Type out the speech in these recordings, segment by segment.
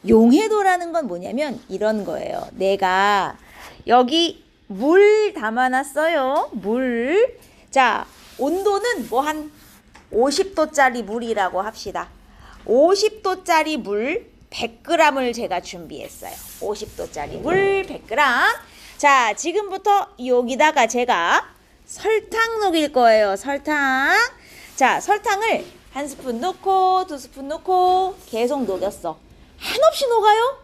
용해도라는 건 뭐냐면 이런 거예요. 내가 여기 물 담아놨어요. 물. 자, 온도는 뭐 한 50도짜리 물이라고 합시다. 50도짜리 물 100g을 제가 준비했어요. 50도짜리 물 100g. 자, 지금부터 여기다가 제가 설탕 녹일 거예요. 설탕. 자, 설탕을 한 스푼 넣고 두 스푼 넣고 계속 녹였어. 한없이 녹아요?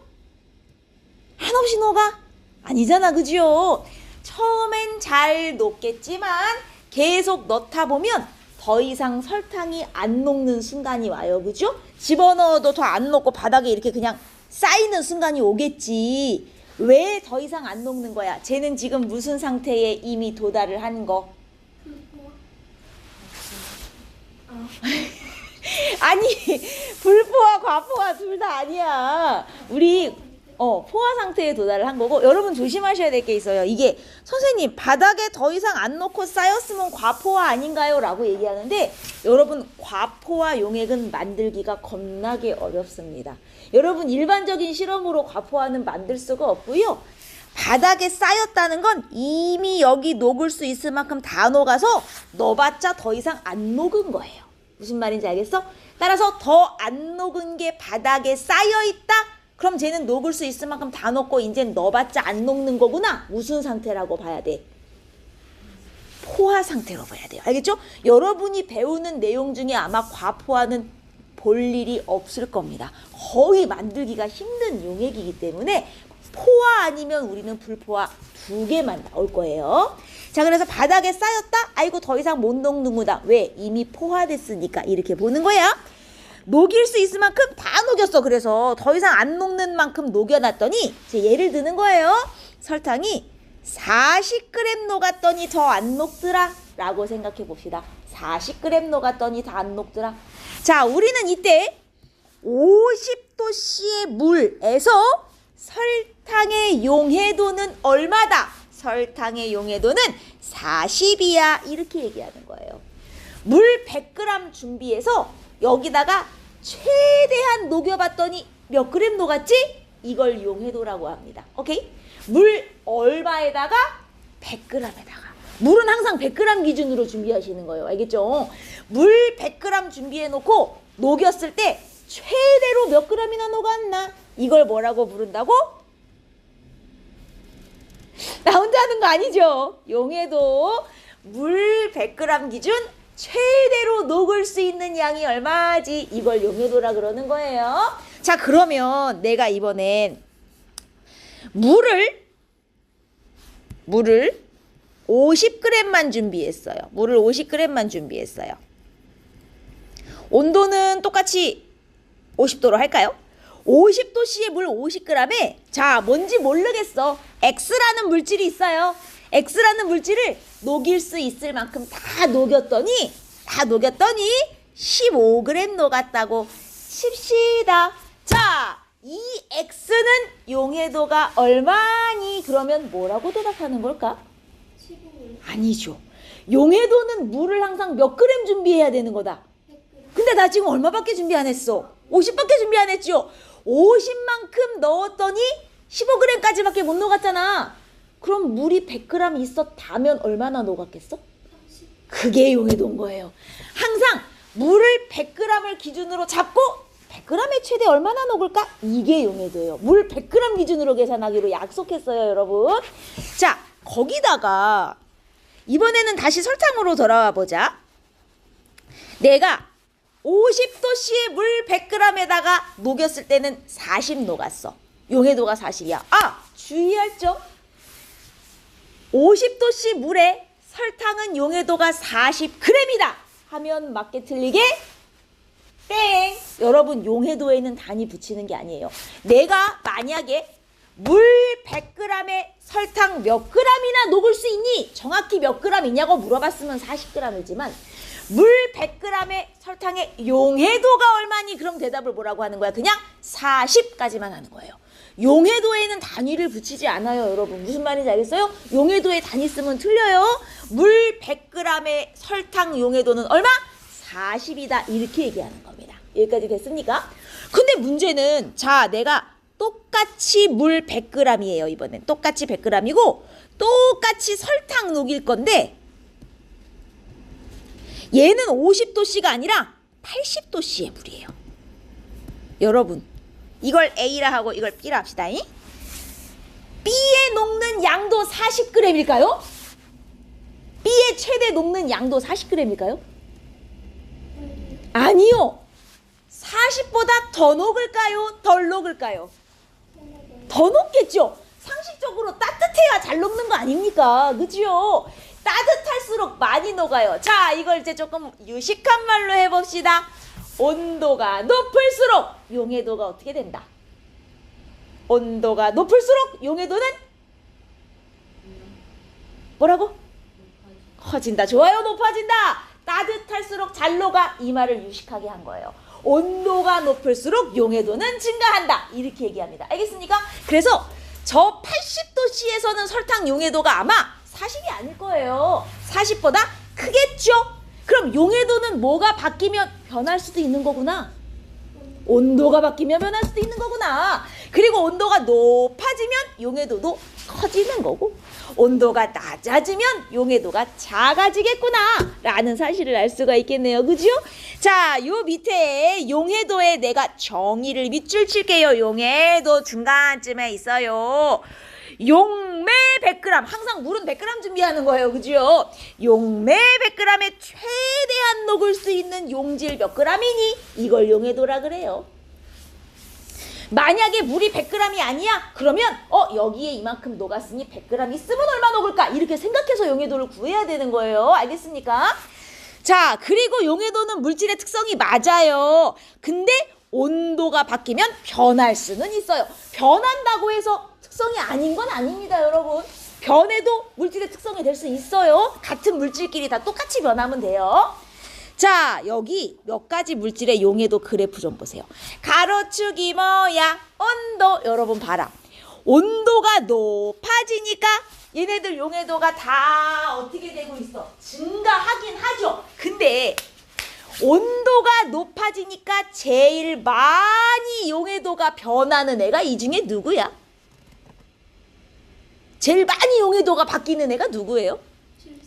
한없이 녹아? 아니잖아, 그죠? 처음엔 잘 녹겠지만 계속 넣다 보면 더 이상 설탕이 안 녹는 순간이 와요, 그죠? 집어넣어도 더 안 녹고 바닥에 이렇게 그냥 쌓이는 순간이 오겠지. 왜 더 이상 안 녹는 거야? 쟤는 지금 무슨 상태에 이미 도달을 한 거? 아니, 불포화 과포화 둘 다 아니야. 우리 포화 상태에 도달을 한 거고, 여러분 조심하셔야 될 게 있어요. 이게 선생님 바닥에 더 이상 안 놓고 쌓였으면 과포화 아닌가요? 라고 얘기하는데, 여러분 과포화 용액은 만들기가 겁나게 어렵습니다. 여러분 일반적인 실험으로 과포화는 만들 수가 없고요. 바닥에 쌓였다는 건 이미 여기 녹을 수 있을 만큼 다 녹아서 넣어봤자 더 이상 안 녹은 거예요. 무슨 말인지 알겠어? 따라서 더 안 녹은 게 바닥에 쌓여있다? 그럼 쟤는 녹을 수 있을 만큼 다 녹고 이제 넣어봤자 안 녹는 거구나. 무슨 상태라고 봐야 돼? 포화 상태로 봐야 돼요. 알겠죠? 여러분이 배우는 내용 중에 아마 과포화는 볼 일이 없을 겁니다. 거의 만들기가 힘든 용액이기 때문에 포화 아니면 우리는 불포화 두 개만 나올 거예요. 자, 그래서 바닥에 쌓였다? 아이고 더 이상 못 녹는구나. 왜? 이미 포화됐으니까 이렇게 보는 거야. 녹일 수 있을 만큼 다 녹였어. 그래서 더 이상 안 녹는 만큼 녹여놨더니 이제 예를 드는 거예요. 설탕이 40g 녹았더니 더 안 녹더라 라고 생각해 봅시다. 40g 녹았더니 다 안 녹더라. 자, 우리는 이때 50도씨의 물에서 설탕의 용해도는 얼마다? 설탕의 용해도는 40이야. 이렇게 얘기하는 거예요. 물 100g 준비해서 여기다가 최대한 녹여봤더니 몇 그램 녹았지? 이걸 용해도라고 합니다. 오케이? 물 얼마에다가? 100g에다가. 물은 항상 100g 기준으로 준비하시는 거예요. 알겠죠? 물 100g 준비해놓고 녹였을 때 최대로 몇 g이나 녹았나? 이걸 뭐라고 부른다고? 나 혼자 하는 거 아니죠? 용해도 물 100g 기준 최대로 녹을 수 있는 양이 얼마지? 이걸 용해도라 그러는 거예요. 자, 그러면 내가 이번엔 물을 50g만 준비했어요. 물을 50g만 준비했어요. 온도는 똑같이 50도로 할까요? 50도씨의 물 50g에 자, 뭔지 모르겠어. X라는 물질이 있어요. X라는 물질을 녹일 수 있을 만큼 다 녹였더니 15g 녹았다고 칩시다. 자, 이 X는 용해도가 얼마니? 그러면 뭐라고 대답하는 걸까? 15g. 아니죠. 용해도는 물을 항상 몇 그램 준비해야 되는 거다. 100g. 근데 나 지금 얼마밖에 준비 안 했어? 50밖에 준비 안 했죠? 50만큼 넣었더니 15g까지밖에 못 녹았잖아. 그럼 물이 100g 있었다면 얼마나 녹았겠어? 30. 그게 용해도인 거예요. 항상 물을 100g을 기준으로 잡고 100g에 최대 얼마나 녹을까? 이게 용해도예요. 물 100g 기준으로 계산하기로 약속했어요, 여러분. 자, 거기다가 이번에는 다시 설탕으로 돌아와 보자. 내가 50도씨의 물 100g에다가 녹였을 때는 40 녹았어. 용해도가 40이야. 아, 주의할 점. 50도씨 물에 설탕은 용해도가 40g이다 하면 맞게 틀리게 땡. 여러분 용해도에는 단위 붙이는 게 아니에요. 내가 만약에 물 100g에 설탕 몇 g이나 녹을 수 있니? 정확히 몇 g이냐고 물어봤으면 40g이지만 물 100g에 설탕의 용해도가 얼마니? 그럼 대답을 뭐라고 하는 거야? 그냥 40까지만 하는 거예요. 용해도에는 단위를 붙이지 않아요, 여러분. 무슨 말인지 알겠어요? 용해도에 단위 쓰면 틀려요. 물 100g의 설탕 용해도는 얼마? 40이다. 이렇게 얘기하는 겁니다. 여기까지 됐습니까? 근데 문제는 자 내가 똑같이 물 100g이에요. 이번엔 똑같이 100g이고 똑같이 설탕 녹일 건데 얘는 50도씨가 아니라 80도씨의 물이에요. 여러분 이걸 A라 하고 이걸 B라 합시다. B에 녹는 양도 40g일까요? B의 최대 녹는 양도 40g일까요? 아니요. 40보다 더 녹을까요? 덜 녹을까요? 더 녹겠죠. 상식적으로 따뜻해야 잘 녹는 거 아닙니까? 그죠? 따뜻할수록 많이 녹아요. 자, 이걸 이제 조금 유식한 말로 해봅시다. 온도가 높을수록 용해도가 어떻게 된다? 온도가 높을수록 용해도는 뭐라고? 커진다. 좋아요. 높아진다. 따뜻할수록 잘 녹아. 이 말을 유식하게 한 거예요. 온도가 높을수록 용해도는 증가한다. 이렇게 얘기합니다. 알겠습니까? 그래서 저 80도씨에서는 설탕 용해도가 아마 40이 아닐 거예요. 40보다 크겠죠? 그럼 용해도는 뭐가 바뀌면 변할 수도 있는 거구나. 온도가 바뀌면 변할 수도 있는 거구나. 그리고 온도가 높아지면 용해도도 커지는 거고 온도가 낮아지면 용해도가 작아지겠구나 라는 사실을 알 수가 있겠네요. 그죠? 자, 요 밑에 용해도에 내가 정의를 밑줄 칠게요. 용해도 중간쯤에 있어요. 용매 100g, 항상 물은 100g 준비하는 거예요. 그죠? 용매 100g에 최대한 녹을 수 있는 용질 몇 g이니? 이걸 용해도라 그래요. 만약에 물이 100g이 아니야? 그러면 여기에 이만큼 녹았으니 100g 있으면 얼마 녹을까? 이렇게 생각해서 용해도를 구해야 되는 거예요. 알겠습니까? 자, 그리고 용해도는 물질의 특성이 맞아요. 근데 온도가 바뀌면 변할 수는 있어요. 변한다고 해서 특성이 아닌 건 아닙니다, 여러분. 변해도 물질의 특성이 될 수 있어요. 같은 물질끼리 다 똑같이 변하면 돼요. 자, 여기 몇 가지 물질의 용해도 그래프 좀 보세요. 가로축이 뭐야? 온도. 여러분 봐라. 온도가 높아지니까 얘네들 용해도가 다 어떻게 되고 있어? 증가하긴 하죠. 근데 온도가 높아지니까 제일 많이 용해도가 변하는 애가 이 중에 누구야? 제일 많이 용해도가 바뀌는 애가 누구예요?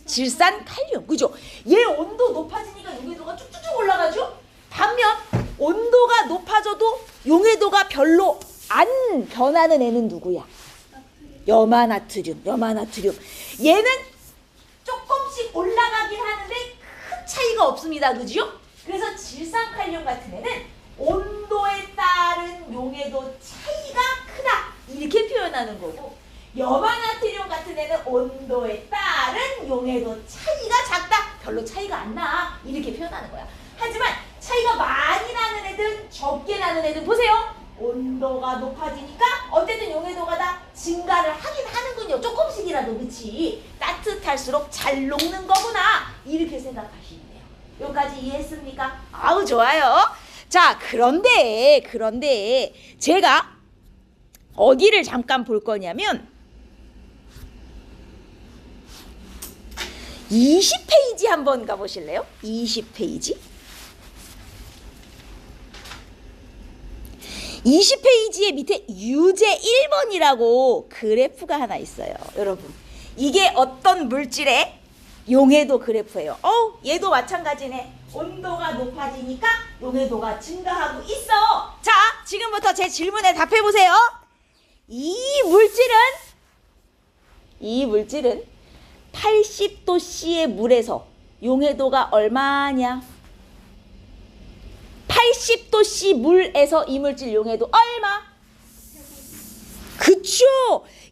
질산칼륨. 그죠? 얘 온도 높아지니까 용해도가 쭉쭉쭉 올라가죠? 반면 온도가 높아져도 용해도가 별로 안 변하는 애는 누구야? 염화나트륨. 얘는 조금씩 올라가긴 하는데 큰 차이가 없습니다. 그죠? 그래서 질산칼륨 같은 애는 온도에 따른 용해도 차이가 크다. 이렇게 표현하는 거고 염화나트륨 같은 애는 온도에 따른 용해도 차이가 작다. 별로 차이가 안 나. 이렇게 표현하는 거야. 하지만 차이가 많이 나는 애들, 적게 나는 애들 보세요. 온도가 높아지니까 어쨌든 용해도가 다 증가를 하긴 하는군요. 조금씩이라도. 그치? 따뜻할수록 잘 녹는 거구나. 이렇게 생각하시면 돼요. 여기까지 이해했습니까? 아우 좋아요. 자, 그런데 제가 어디를 잠깐 볼 거냐면 20페이지 한번 가보실래요? 20페이지. 20페이지의 밑에 유제 1번이라고 그래프가 하나 있어요. 여러분, 이게 어떤 물질의 용해도 그래프예요. 얘도 마찬가지네. 온도가 높아지니까 용해도가 증가하고 있어. 자, 지금부터 제 질문에 답해보세요. 이 물질은 80도씨의 물에서 용해도가 얼마냐? 80도씨 물에서 이 물질 용해도 얼마? 그쵸?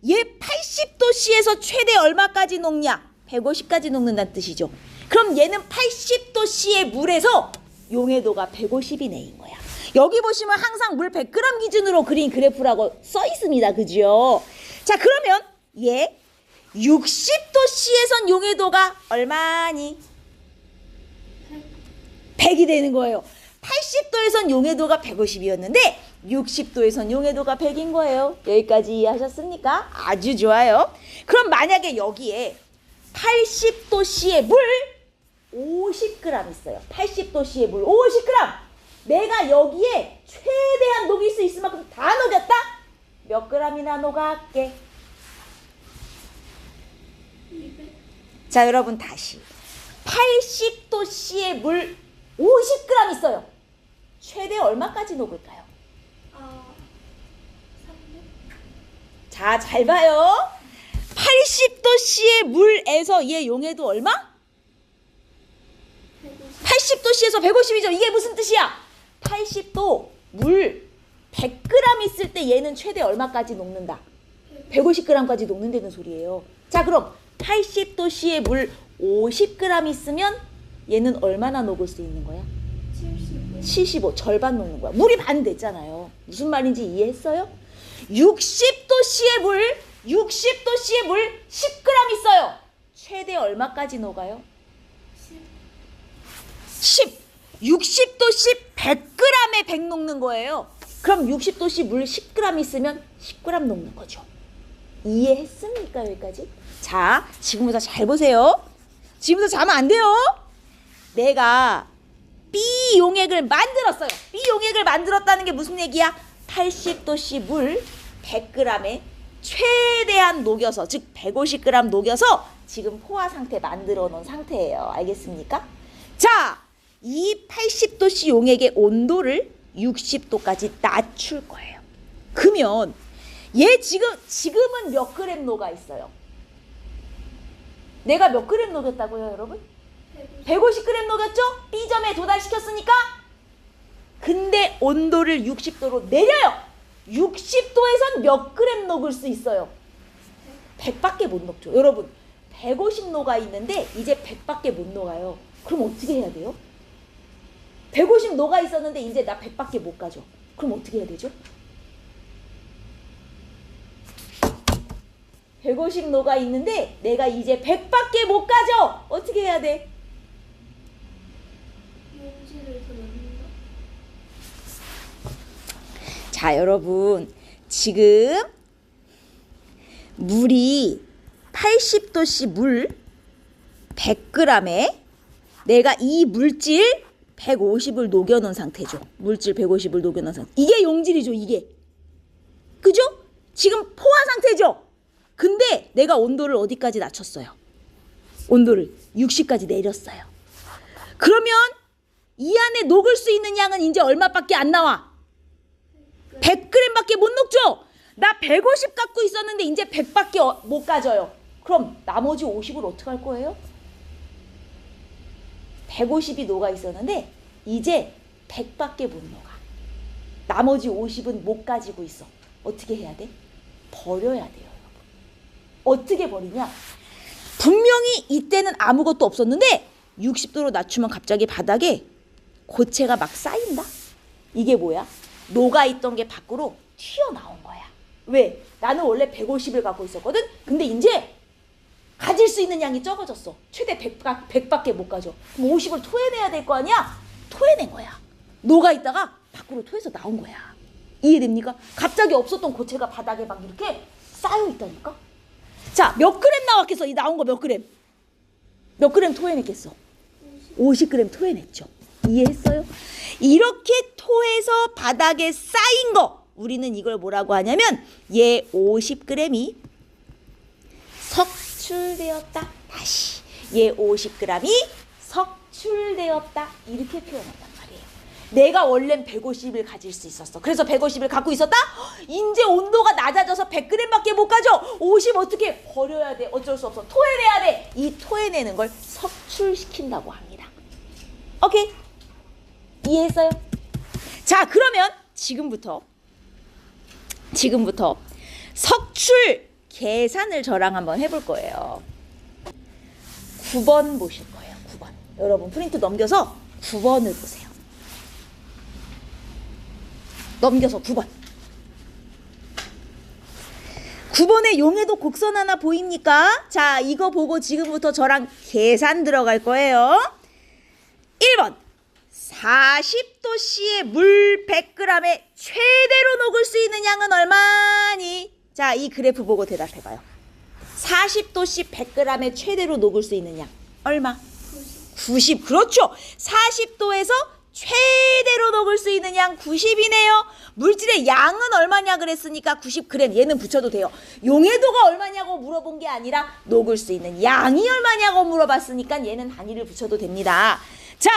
얘 80도씨에서 최대 얼마까지 녹냐? 150까지 녹는다는 뜻이죠. 그럼 얘는 80도씨의 물에서 용해도가 150이 내인 거야. 여기 보시면 항상 물 100g 기준으로 그린 그래프라고 써 있습니다. 그죠? 자, 그러면 얘 60도씨에선 용해도가 얼마니? 100이 되는 거예요. 80도에선 용해도가 150이었는데 60도에선 용해도가 100인 거예요. 여기까지 이해하셨습니까? 아주 좋아요. 그럼 만약에 여기에 80도씨의 물 50g 있어요. 80도씨의 물 50g. 내가 여기에 최대한 녹일 수 있을 만큼 다 녹였다? 몇 g이나 녹아갈게? 200. 자, 여러분 다시 80도씨의 물 50g 있어요. 최대 얼마까지 녹을까요? 300. 자, 잘 봐요. 80도씨의 물에서 얘 용해도 얼마? 150. 80도씨에서 150이죠. 이게 무슨 뜻이야? 80도 물 100g 있을 때 얘는 최대 얼마까지 녹는다? 150g까지 녹는다는 소리예요. 자, 그럼 80도씨의 물 50g 있으면 얘는 얼마나 녹을 수 있는 거야? 75. 75, 절반 녹는 거야. 물이 반 됐잖아요. 무슨 말인지 이해했어요? 60도씨의 물 10g 있어요. 최대 얼마까지 녹아요? 10. 60도씨 100g에 100 녹는 거예요. 그럼 60도씨 물 10g 있으면 10g 녹는 거죠. 이해했습니까? 여기까지? 자, 지금부터 잘 보세요. 지금부터 자면 안 돼요. 내가 B 용액을 만들었어요. B 용액을 만들었다는 게 무슨 얘기야? 80도씨 물 100g에 최대한 녹여서, 즉 150g 녹여서 지금 포화 상태 만들어 놓은 상태예요. 알겠습니까? 자, 이 80도씨 용액의 온도를 60도까지 낮출 거예요. 그러면 얘 지금은 몇 그램 녹아 있어요? 내가 몇 그램 녹였다고요, 여러분? 150g 녹였죠? B점에 도달시켰으니까. 근데 온도를 60도로 내려요. 60도에선 몇 그램 녹을 수 있어요? 100밖에 못 녹죠. 여러분, 150 녹아 있는데 이제 100밖에 못 녹아요. 그럼 어떻게 해야 돼요? 150 녹아 있었는데 이제 나 100밖에 못 가죠. 그럼 어떻게 해야 되죠? 150 녹아 있는데 내가 이제 100밖에 못 가죠. 어떻게 해야 돼? 용지를 더 넣는다. 자, 여러분, 지금 물이 80도씨 물 100g에 내가 이 물질 150을 녹여놓은 상태죠. 물질 150을 녹여놓은 상태. 이게 용질이죠, 이게. 그죠? 지금 포화 상태죠? 근데 내가 온도를 어디까지 낮췄어요? 온도를 60까지 내렸어요. 그러면 이 안에 녹을 수 있는 양은 이제 얼마밖에 안 나와? 100g밖에 못 녹죠? 나 150 갖고 있었는데 이제 100밖에 못 가져요. 그럼 나머지 50을 어떻게 할 거예요? 150이 녹아 있었는데 이제 100밖에 못 녹아. 나머지 50은 못 가지고 있어. 어떻게 해야 돼? 버려야 돼요, 여러분. 어떻게 버리냐? 분명히 이때는 아무것도 없었는데 60도로 낮추면 갑자기 바닥에 고체가 막 쌓인다? 이게 뭐야? 녹아있던 게 밖으로 튀어나온 거야. 왜? 나는 원래 150을 갖고 있었거든? 근데 이제 가질 수 있는 양이 적어졌어. 최대 100밖에 못 가져. 그럼 50을 토해내야 될 거 아니야? 토해낸 거야. 녹아있다가 밖으로 토해서 나온 거야. 이해됩니까? 갑자기 없었던 고체가 바닥에 막 이렇게 쌓여있다니까? 자, 몇 그램 나왔겠어? 이 나온 거 몇 그램? 몇 그램 토해냈겠어? 50g 토해냈죠. 이해했어요? 이렇게 토해서 바닥에 쌓인 거, 우리는 이걸 뭐라고 하냐면 얘 50g이 석출되었다. 다시 얘 50g이 석출되었다. 이렇게 표현한단 말이에요. 내가 원래는 150을 가질 수 있었어. 그래서 150을 갖고 있었다? 이제 온도가 낮아져서 100g밖에 못 가져. 50 어떻게 버려야 돼? 어쩔 수 없어. 토해내야 돼. 이 토해내는 걸 석출시킨다고 합니다. 오케이? 이해했어요? 자, 그러면 지금부터 석출 계산을 저랑 한번 해볼 거예요. 9번 보실 거예요. 9번. 여러분 프린트 넘겨서 9번을 보세요. 넘겨서 9번. 9번에 용해도 곡선 하나 보입니까? 자, 이거 보고 지금부터 저랑 계산 들어갈 거예요. 1번. 40도씨의 물 100g에 최대로 녹을 수 있는 양은 얼마니? 자, 이 그래프 보고 대답해봐요. 40도씨 100g에 최대로 녹을 수 있는 양 얼마? 90. 그렇죠. 40도에서 최대로 녹을 수 있는 양 90이네요. 물질의 양은 얼마냐 그랬으니까 90g. 얘는 붙여도 돼요. 용해도가 얼마냐고 물어본 게 아니라 녹을 수 있는 양이 얼마냐고 물어봤으니까 얘는 단위를 붙여도 됩니다. 자,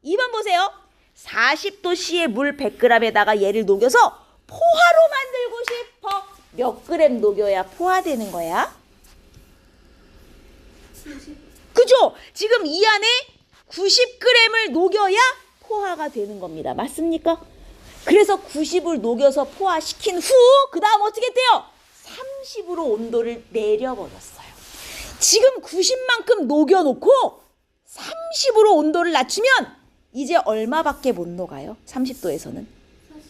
2번 보세요. 40도씨의 물 100g에다가 얘를 녹여서 포화로 만들고 싶어. 몇 그램 녹여야 포화되는 거야? 70. 그죠? 지금 이 안에 90g을 녹여야 포화가 되는 겁니다. 맞습니까? 그래서 90을 녹여서 포화시킨 후 그 다음 어떻게 했대요? 30으로 온도를 내려버렸어요. 지금 90만큼 녹여놓고 30으로 온도를 낮추면 이제 얼마밖에 못 녹아요? 30도에서는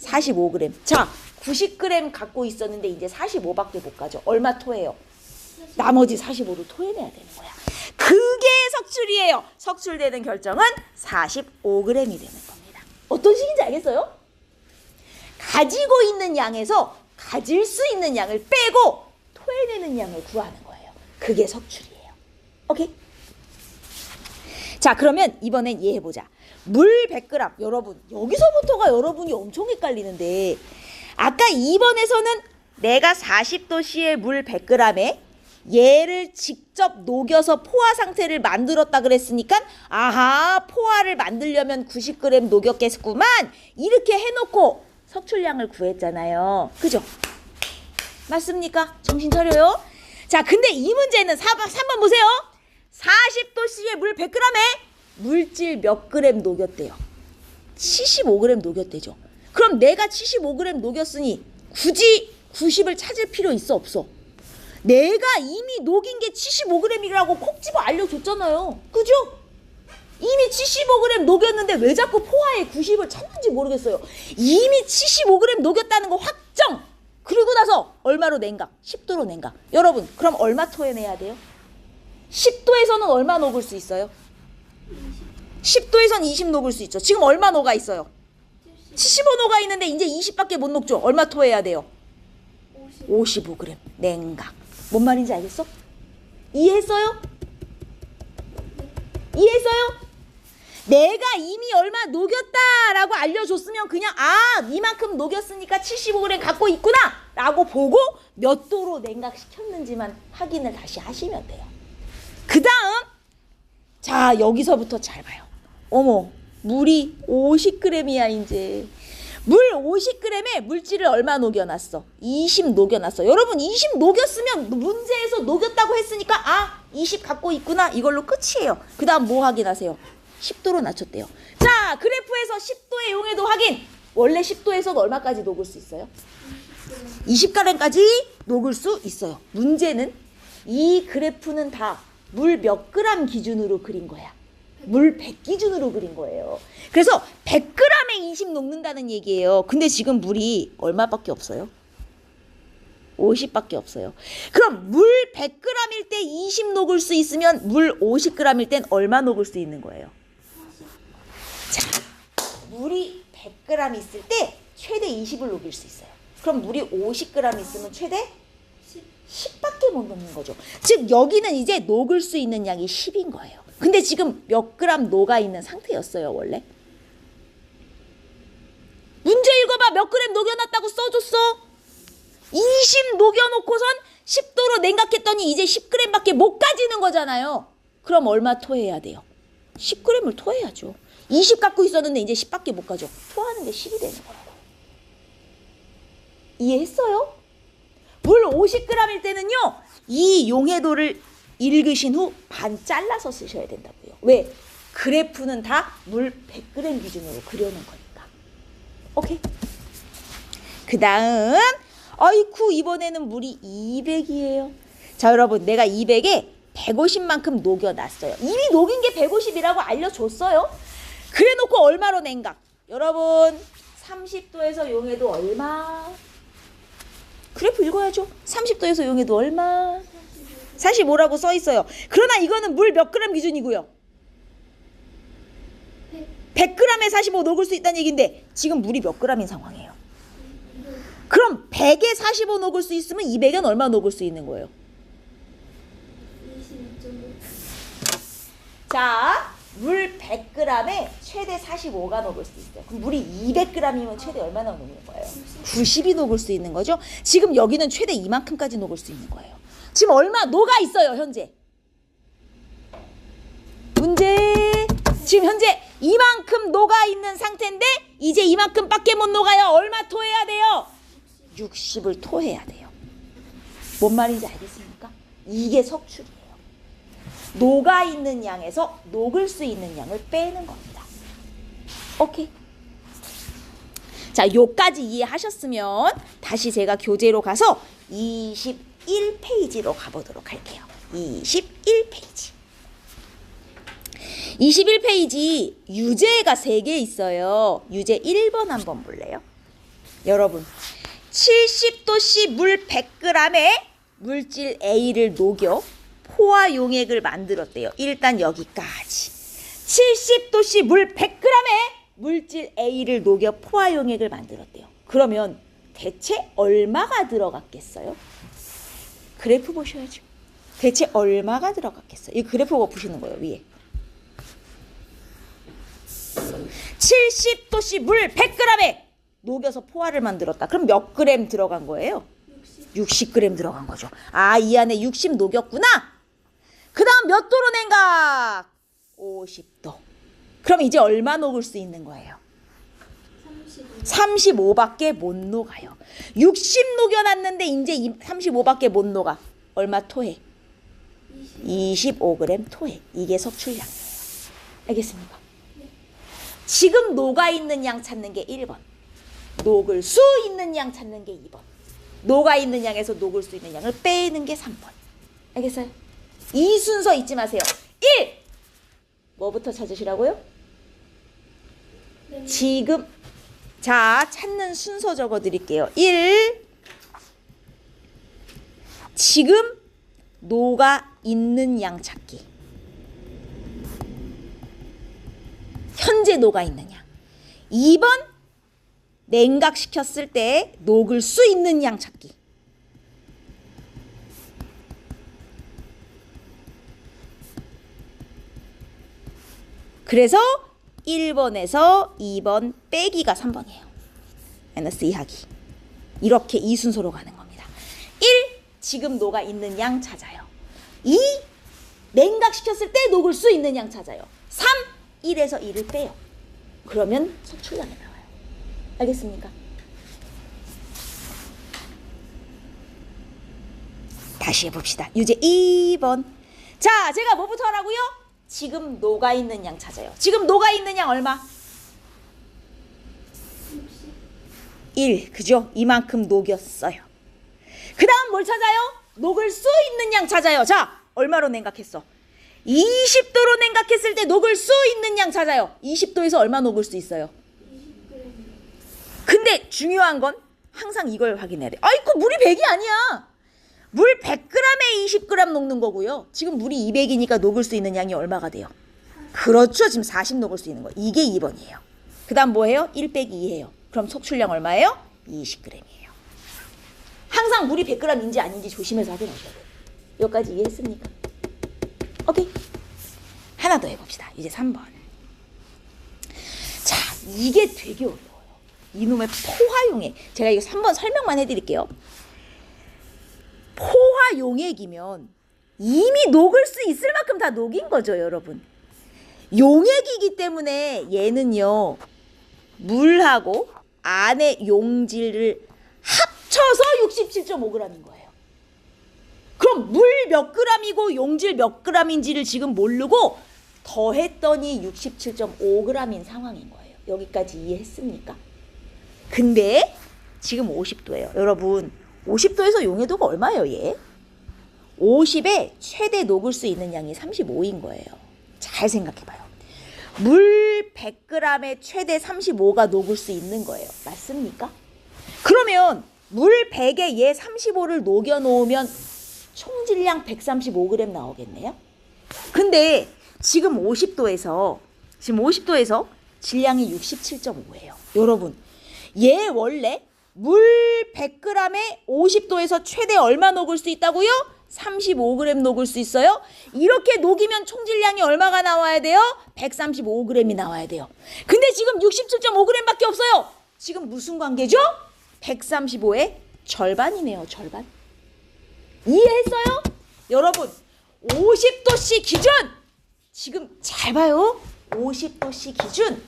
45g. 자, 90g 갖고 있었는데 이제 45밖에 못 가죠. 얼마 토해요? 나머지 45로 토해내야 되는 거야. 그게 석출이에요. 석출되는 결정은 45g이 되는 겁니다. 어떤 식인지 알겠어요? 가지고 있는 양에서 가질 수 있는 양을 빼고 토해내는 양을 구하는 거예요. 그게 석출이에요. 오케이? 자, 그러면 이번엔 얘 해보자. 물 100g. 여러분, 여기서부터가 여러분이 엄청 헷갈리는데 아까 2번에서는 내가 40도씨의 물 100g에 얘를 직접 녹여서 포화 상태를 만들었다 그랬으니까 아하, 포화를 만들려면 90g 녹였겠구만 이렇게 해놓고 석출량을 구했잖아요. 그죠? 맞습니까? 정신 차려요. 자, 근데 이 문제는 3번 보세요. 40도씨의 물 100g에 물질 몇 그램 녹였대요? 75g 녹였대죠. 그럼 내가 75g 녹였으니 굳이 90을 찾을 필요 있어 없어? 내가 이미 녹인 게 75g이라고 콕 집어 알려줬잖아요. 그죠? 이미 75g 녹였는데 왜 자꾸 포화에 90을 찾는지 모르겠어요. 이미 75g 녹였다는 거 확정! 그리고 나서 얼마로 냉각? 10도로 냉각. 여러분, 그럼 얼마 토해내야 돼요? 10도에서는 얼마 녹을 수 있어요? 10도에서는 20 녹을 수 있죠. 지금 얼마 녹아 있어요? 75 녹아 있는데 이제 20밖에 못 녹죠. 얼마 토해야 돼요? 55g 냉각. 뭔 말인지 알겠어? 이해했어요? 이해했어요? 내가 이미 얼마 녹였다라고 알려줬으면 그냥 이만큼 녹였으니까 75g 갖고 있구나 라고 보고 몇 도로 냉각시켰는지만 확인을 다시 하시면 돼요. 그 다음 자, 여기서부터 잘 봐요. 어머, 물이 50g이야 이제. 물 50g에 물질을 얼마 녹여놨어? 20 녹여놨어. 여러분 20 녹였으면 문제에서 녹였다고 했으니까 20 갖고 있구나 이걸로 끝이에요. 그 다음 뭐 확인하세요? 10도로 낮췄대요. 자, 그래프에서 10도의 용해도 확인. 원래 10도에서는 얼마까지 녹을 수 있어요? 20g까지 녹을 수 있어요. 문제는 이 그래프는 다 물 몇 그램 기준으로 그린 거야. 물 100 기준으로 그린 거예요. 그래서 100g에 20 녹는다는 얘기예요. 근데 지금 물이 얼마밖에 없어요? 50밖에 없어요. 그럼 물 100g일 때 20 녹을 수 있으면 물 50g일 땐 얼마 녹을 수 있는 거예요? 자, 물이 100g 있을 때 최대 20을 녹일 수 있어요. 그럼 물이 50g 있으면 최대 10밖에 못 녹는 거죠. 즉 여기는 이제 녹을 수 있는 양이 10인 거예요. 근데 지금 몇 그램 녹아 있는 상태였어요, 원래? 문제 읽어봐. 몇 그램 녹여놨다고 써줬어? 20 녹여놓고선 10도로 냉각했더니 이제 10g밖에 못 가지는 거잖아요. 그럼 얼마 토해야 돼요? 10g을 토해야죠. 20 갖고 있었는데 이제 10밖에 못 가죠. 토하는 게 10이 되는 거라고. 이해했어요? 물 50g일 때는요, 이 용해도를 읽으신 후 반 잘라서 쓰셔야 된다고요. 왜? 그래프는 다 물 100g 기준으로 그려놓은 거니까. 오케이? 그 다음 아이쿠 이번에는 물이 200이에요. 자, 여러분 내가 200에 150만큼 녹여놨어요. 이미 녹인 게 150이라고 알려줬어요. 그래놓고 얼마로 냉각? 여러분 30도에서 용해도 얼마? 그래프 읽어야죠. 30도에서 용해도 얼마? 45라고 써있어요. 그러나 이거는 물 몇 그램 기준이고요? 100g에 45 녹을 수 있다는 얘기인데 지금 물이 몇 그램인 상황이에요? 그럼 100에 45 녹을 수 있으면 200엔 얼마 녹을 수 있는 거예요? 22.5. 자, 물 100g에 최대 45가 녹을 수 있어요. 그럼 물이 200g이면 최대 얼마나 녹는 거예요? 90이 녹을 수 있는 거죠. 지금 여기는 최대 이만큼까지 녹을 수 있는 거예요. 지금 얼마 녹아 있어요, 현재? 문제. 지금 현재 이만큼 녹아 있는 상태인데 이제 이만큼밖에 못 녹아요. 얼마 토해야 돼요? 60을 토해야 돼요. 뭔 말인지 알겠습니까? 이게 석출이에요. 녹아 있는 양에서 녹을 수 있는 양을 빼는 겁니다. 오케이. 자, 요까지 이해하셨으면 다시 제가 교재로 가서 21페이지로 가보도록 할게요. 21페이지. 21페이지 유제가 3개 있어요. 유제 1번 한번 볼래요? 여러분, 70도씨 물 100g에 물질 A를 녹여 포화 용액을 만들었대요. 일단 여기까지. 70도씨 물 100g에 물질 A를 녹여 포화 용액을 만들었대요. 그러면 대체 얼마가 들어갔겠어요? 그래프 보셔야죠. 대체 얼마가 들어갔겠어요? 이 그래프 보시는 거예요, 위에. 70도씨 물 100g에 녹여서 포화를 만들었다. 그럼 몇 그램 들어간 거예요? 60g 들어간 거죠. 아, 이 안에 60 녹였구나. 그 다음 몇 도로 냉각? 50도. 그럼 이제 얼마 녹을 수 있는 거예요? 35밖에 못 녹아요. 60 녹여놨는데 이제 35밖에 못 녹아. 얼마 토해? 25g 토해. 이게 석출량이에요. 알겠습니까? 지금 녹아있는 양 찾는 게 1번. 녹을 수 있는 양 찾는 게 2번. 녹아있는 양에서 녹을 수 있는 양을 빼는 게 3번. 알겠어요? 이 순서 잊지 마세요. 1! 뭐부터 찾으시라고요? 네. 지금 자, 찾는 순서 적어 드릴게요. 1. 지금 녹아 있는 양 찾기. 현재 녹아 있는 양. 2번 냉각시켰을 때 녹을 수 있는 양 찾기. 그래서 1번에서 2번 빼기가 3번이에요. 마이너스 2하기. 이렇게 이 순서로 가는 겁니다. 1. 지금 녹아 있는 양 찾아요. 2. 냉각시켰을 때 녹을 수 있는 양 찾아요. 3. 1에서 2를 빼요. 그러면 석출량이 나와요. 알겠습니까? 다시 해봅시다. 유제 2번. 자, 제가 뭐부터 하라고요? 지금 녹아있는 양 찾아요. 지금 녹아있는 양 얼마? 1. 그죠? 이만큼 녹였어요. 그 다음 뭘 찾아요? 녹을 수 있는 양 찾아요. 자, 얼마로 냉각했어? 20도로 냉각했을 때 녹을 수 있는 양 찾아요. 20도에서 얼마 녹을 수 있어요? 20g. 근데 중요한 건 항상 이걸 확인해야 돼. 아이고, 물이 100이 아니야. 물 100g에 20g 녹는 거고요. 지금 물이 200이니까 녹을 수 있는 양이 얼마가 돼요? 그렇죠. 지금 40 녹을 수 있는 거. 이게 2번이에요. 그 다음 뭐예요? 1 빼기 2예요. 그럼 속출량 얼마예요? 20g이에요. 항상 물이 100g인지 아닌지 조심해서 확인하셔야 돼요. 여기까지 이해했습니까? 오케이. 하나 더 해봅시다. 이제 3번. 자, 이게 되게 어려워요. 이놈의 포화용액. 제가 이거 3번 설명만 해드릴게요. 포화용액이면 이미 녹을 수 있을 만큼 다 녹인 거죠, 여러분. 용액이기 때문에 얘는요, 물하고 안에 용질을 합쳐서 67.5g인 거예요. 그럼 물 몇 g이고 용질 몇 g인지를 지금 모르고 더했더니 67.5g인 상황인 거예요. 여기까지 이해했습니까? 근데 지금 50도예요. 여러분, 50도에서 용해도가 얼마예요, 얘? 50에 최대 녹을 수 있는 양이 35인 거예요. 잘 생각해봐요. 물 100g에 최대 35가 녹을 수 있는 거예요. 맞습니까? 그러면 물 100에 얘 35를 녹여놓으면 총질량 135g 나오겠네요. 근데 지금 50도에서 질량이 67.5예요. 여러분, 얘 원래 물 100g에 50도에서 최대 얼마 녹을 수 있다고요? 35g 녹을 수 있어요. 이렇게 녹이면 총질량이 얼마가 나와야 돼요? 135g이 나와야 돼요. 근데 지금 67.5g밖에 없어요. 지금 무슨 관계죠? 135의 절반이네요. 절반. 이해했어요? 여러분 50도씨 기준 지금 잘 봐요. 50도씨 기준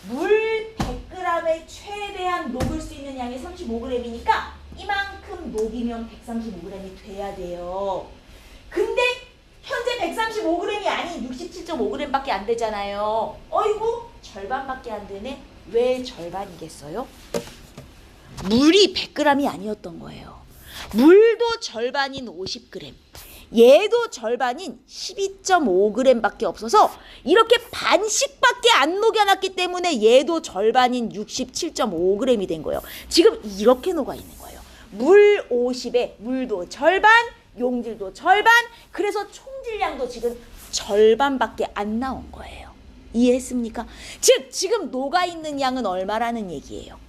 물 100g에 최대한 녹을 수 있는 양이 35g이니까 이만큼 녹이면 135g이 돼야 돼요. 근데 현재 135g이 아닌 67.5g밖에 안 되잖아요. 어이구 절반밖에 안 되네. 왜 절반이겠어요? 물이 100g이 아니었던 거예요. 물도 절반인 50g, 얘도 절반인 12.5g밖에 없어서 이렇게 반씩밖에 안 녹여놨기 때문에 얘도 절반인 67.5g이 된 거예요. 지금 이렇게 녹아 있는 거예요. 물 50에 물도 절반, 용질도 절반, 그래서 총질량도 지금 절반밖에 안 나온 거예요. 이해했습니까? 즉 지금 녹아 있는 양은 얼마라는 얘기예요.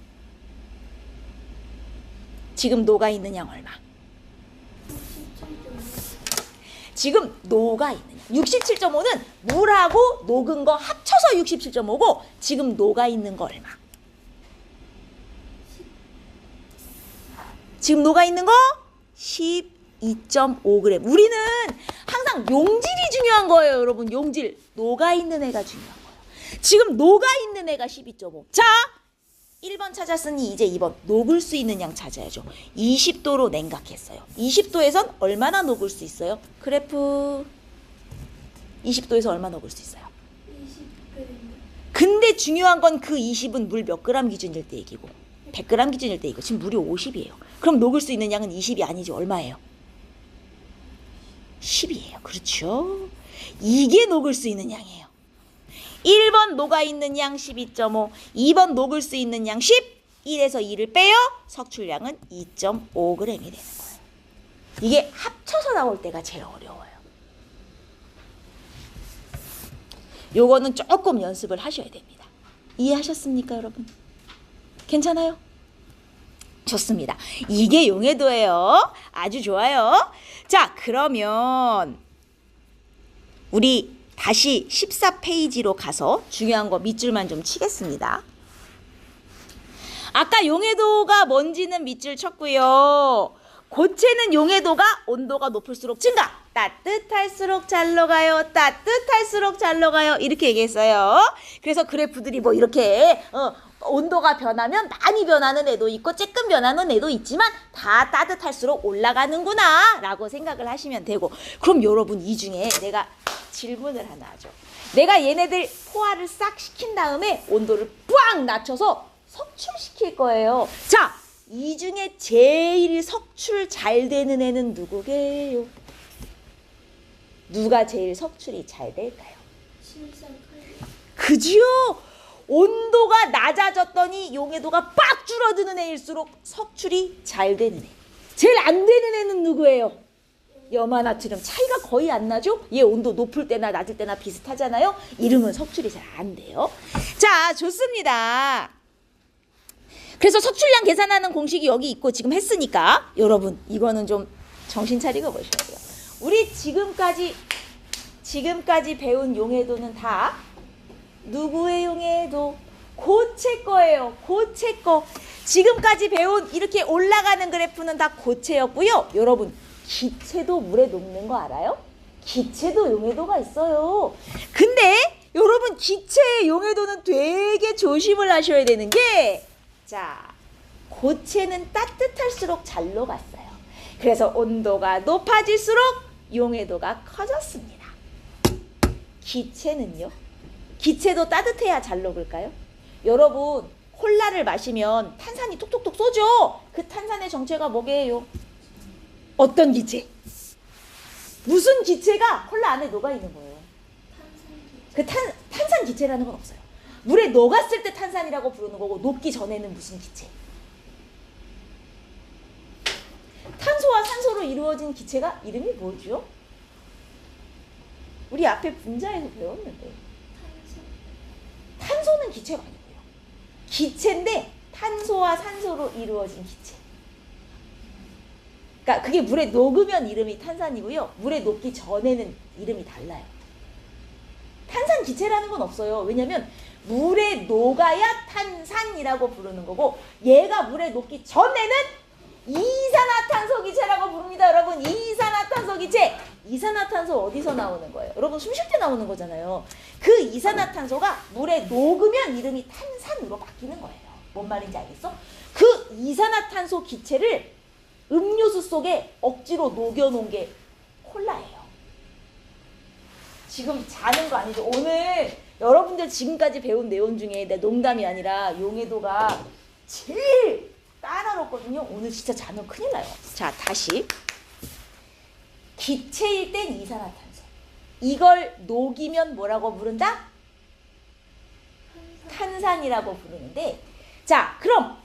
지금 녹아 있는 양 얼마? 지금 녹아 있는 양 67.5는 물하고 녹은 거 합쳐서 67.5고 지금 녹아 있는 거 얼마? 지금 녹아 있는 거 12.5g. 우리는 항상 용질이 중요한 거예요, 여러분. 용질. 녹아 있는 애가 중요한 거예요. 지금 녹아 있는 애가 12.5. 자, 1번 찾았으니 이제 2번 녹을 수 있는 양 찾아야죠. 20도로 냉각했어요. 20도에선 얼마나 녹을 수 있어요? 그래프 20도에서 얼마 녹을 수 있어요? 20g. 근데 중요한 건 그 20은 물 몇 그램 기준일 때 얘기고 100g 기준일 때 얘기고 지금 물이 50이에요. 그럼 녹을 수 있는 양은 20이 아니죠. 얼마예요? 10이에요. 그렇죠? 이게 녹을 수 있는 양이에요. 1번 녹아있는 양 12.5, 2번 녹을 수 있는 양 10, 1에서 2를 빼요. 석출량은 2.5g이 되는 거예요. 이게 합쳐서 나올 때가 제일 어려워요. 요거는 조금 연습을 하셔야 됩니다. 이해하셨습니까, 여러분? 괜찮아요? 좋습니다. 이게 용해도예요. 아주 좋아요. 자, 그러면 우리 다시 14페이지로 가서 중요한 거 밑줄만 좀 치겠습니다. 아까 용해도가 뭔지는 밑줄 쳤고요. 고체는 용해도가 온도가 높을수록 증가. 따뜻할수록 잘 녹아요. 따뜻할수록 잘 녹아요. 이렇게 얘기했어요. 그래서 그래프들이 뭐 이렇게 온도가 변하면 많이 변하는 애도 있고 조금 변하는 애도 있지만 다 따뜻할수록 올라가는구나 라고 생각을 하시면 되고, 그럼 여러분 이 중에 내가 질문을 하나 하죠. 내가 얘네들 포화를 싹 시킨 다음에 온도를 뿌앙 낮춰서 석출시킬 거예요. 자, 이 중에 제일 석출 잘 되는 애는 누구게요? 누가 제일 석출이 잘 될까요? 13. 그지요? 온도가 낮아졌더니 용해도가 빡 줄어드는 애일수록 석출이 잘 되는 애. 제일 안 되는 애는 누구예요? 염화나트륨. 차이가 거의 안 나죠? 얘 온도 높을 때나 낮을 때나 비슷하잖아요. 이름은 석출이 잘 안 돼요. 자, 좋습니다. 그래서 석출량 계산하는 공식이 여기 있고 지금 했으니까 여러분 이거는 좀 정신 차리고 보셔야 돼요. 우리 지금까지 배운 용해도는 다 누구의 용해도? 고체 거예요. 고체 거. 지금까지 배운 이렇게 올라가는 그래프는 다 고체였고요. 여러분 기체도 물에 녹는 거 알아요? 기체도 용해도가 있어요. 근데 여러분 기체의 용해도는 되게 조심을 하셔야 되는 게, 자, 고체는 따뜻할수록 잘 녹았어요. 그래서 온도가 높아질수록 용해도가 커졌습니다. 기체는요? 기체도 따뜻해야 잘 녹을까요? 여러분 콜라를 마시면 탄산이 톡톡톡 쏘죠? 그 탄산의 정체가 뭐게요? 어떤 기체? 무슨 기체가 콜라 안에 녹아있는 거예요? 그 탄산 기체라는 건 없어요. 물에 녹았을 때 탄산이라고 부르는 거고 녹기 전에는 무슨 기체? 탄소와 산소로 이루어진 기체가 이름이 뭐죠? 우리 앞에 분자에서 배웠는데 탄소는 기체가 아니고요. 기체인데 탄소와 산소로 이루어진 기체. 그러니까 그게 물에 녹으면 이름이 탄산이고요. 물에 녹기 전에는 이름이 달라요. 탄산 기체라는 건 없어요. 왜냐면 물에 녹아야 탄산이라고 부르는 거고 얘가 물에 녹기 전에는 이산화탄소 기체라고 부릅니다. 여러분 이산화탄소 기체. 이산화탄소 어디서 나오는 거예요? 여러분 숨 쉴 때 나오는 거잖아요. 그 이산화탄소가 물에 녹으면 이름이 탄산으로 바뀌는 거예요. 뭔 말인지 알겠어? 그 이산화탄소 기체를 음료수 속에 억지로 녹여놓은 게 콜라예요. 지금 자는 거 아니죠? 오늘 여러분들 지금까지 배운 내용 중에 내 농담이 아니라 용해도가 제일 까다롭거든요. 오늘 진짜 자면 큰일 나요. 자, 다시. 기체일 땐 이산화탄소. 이걸 녹이면 뭐라고 부른다? 탄산이라고 부르는데, 자, 그럼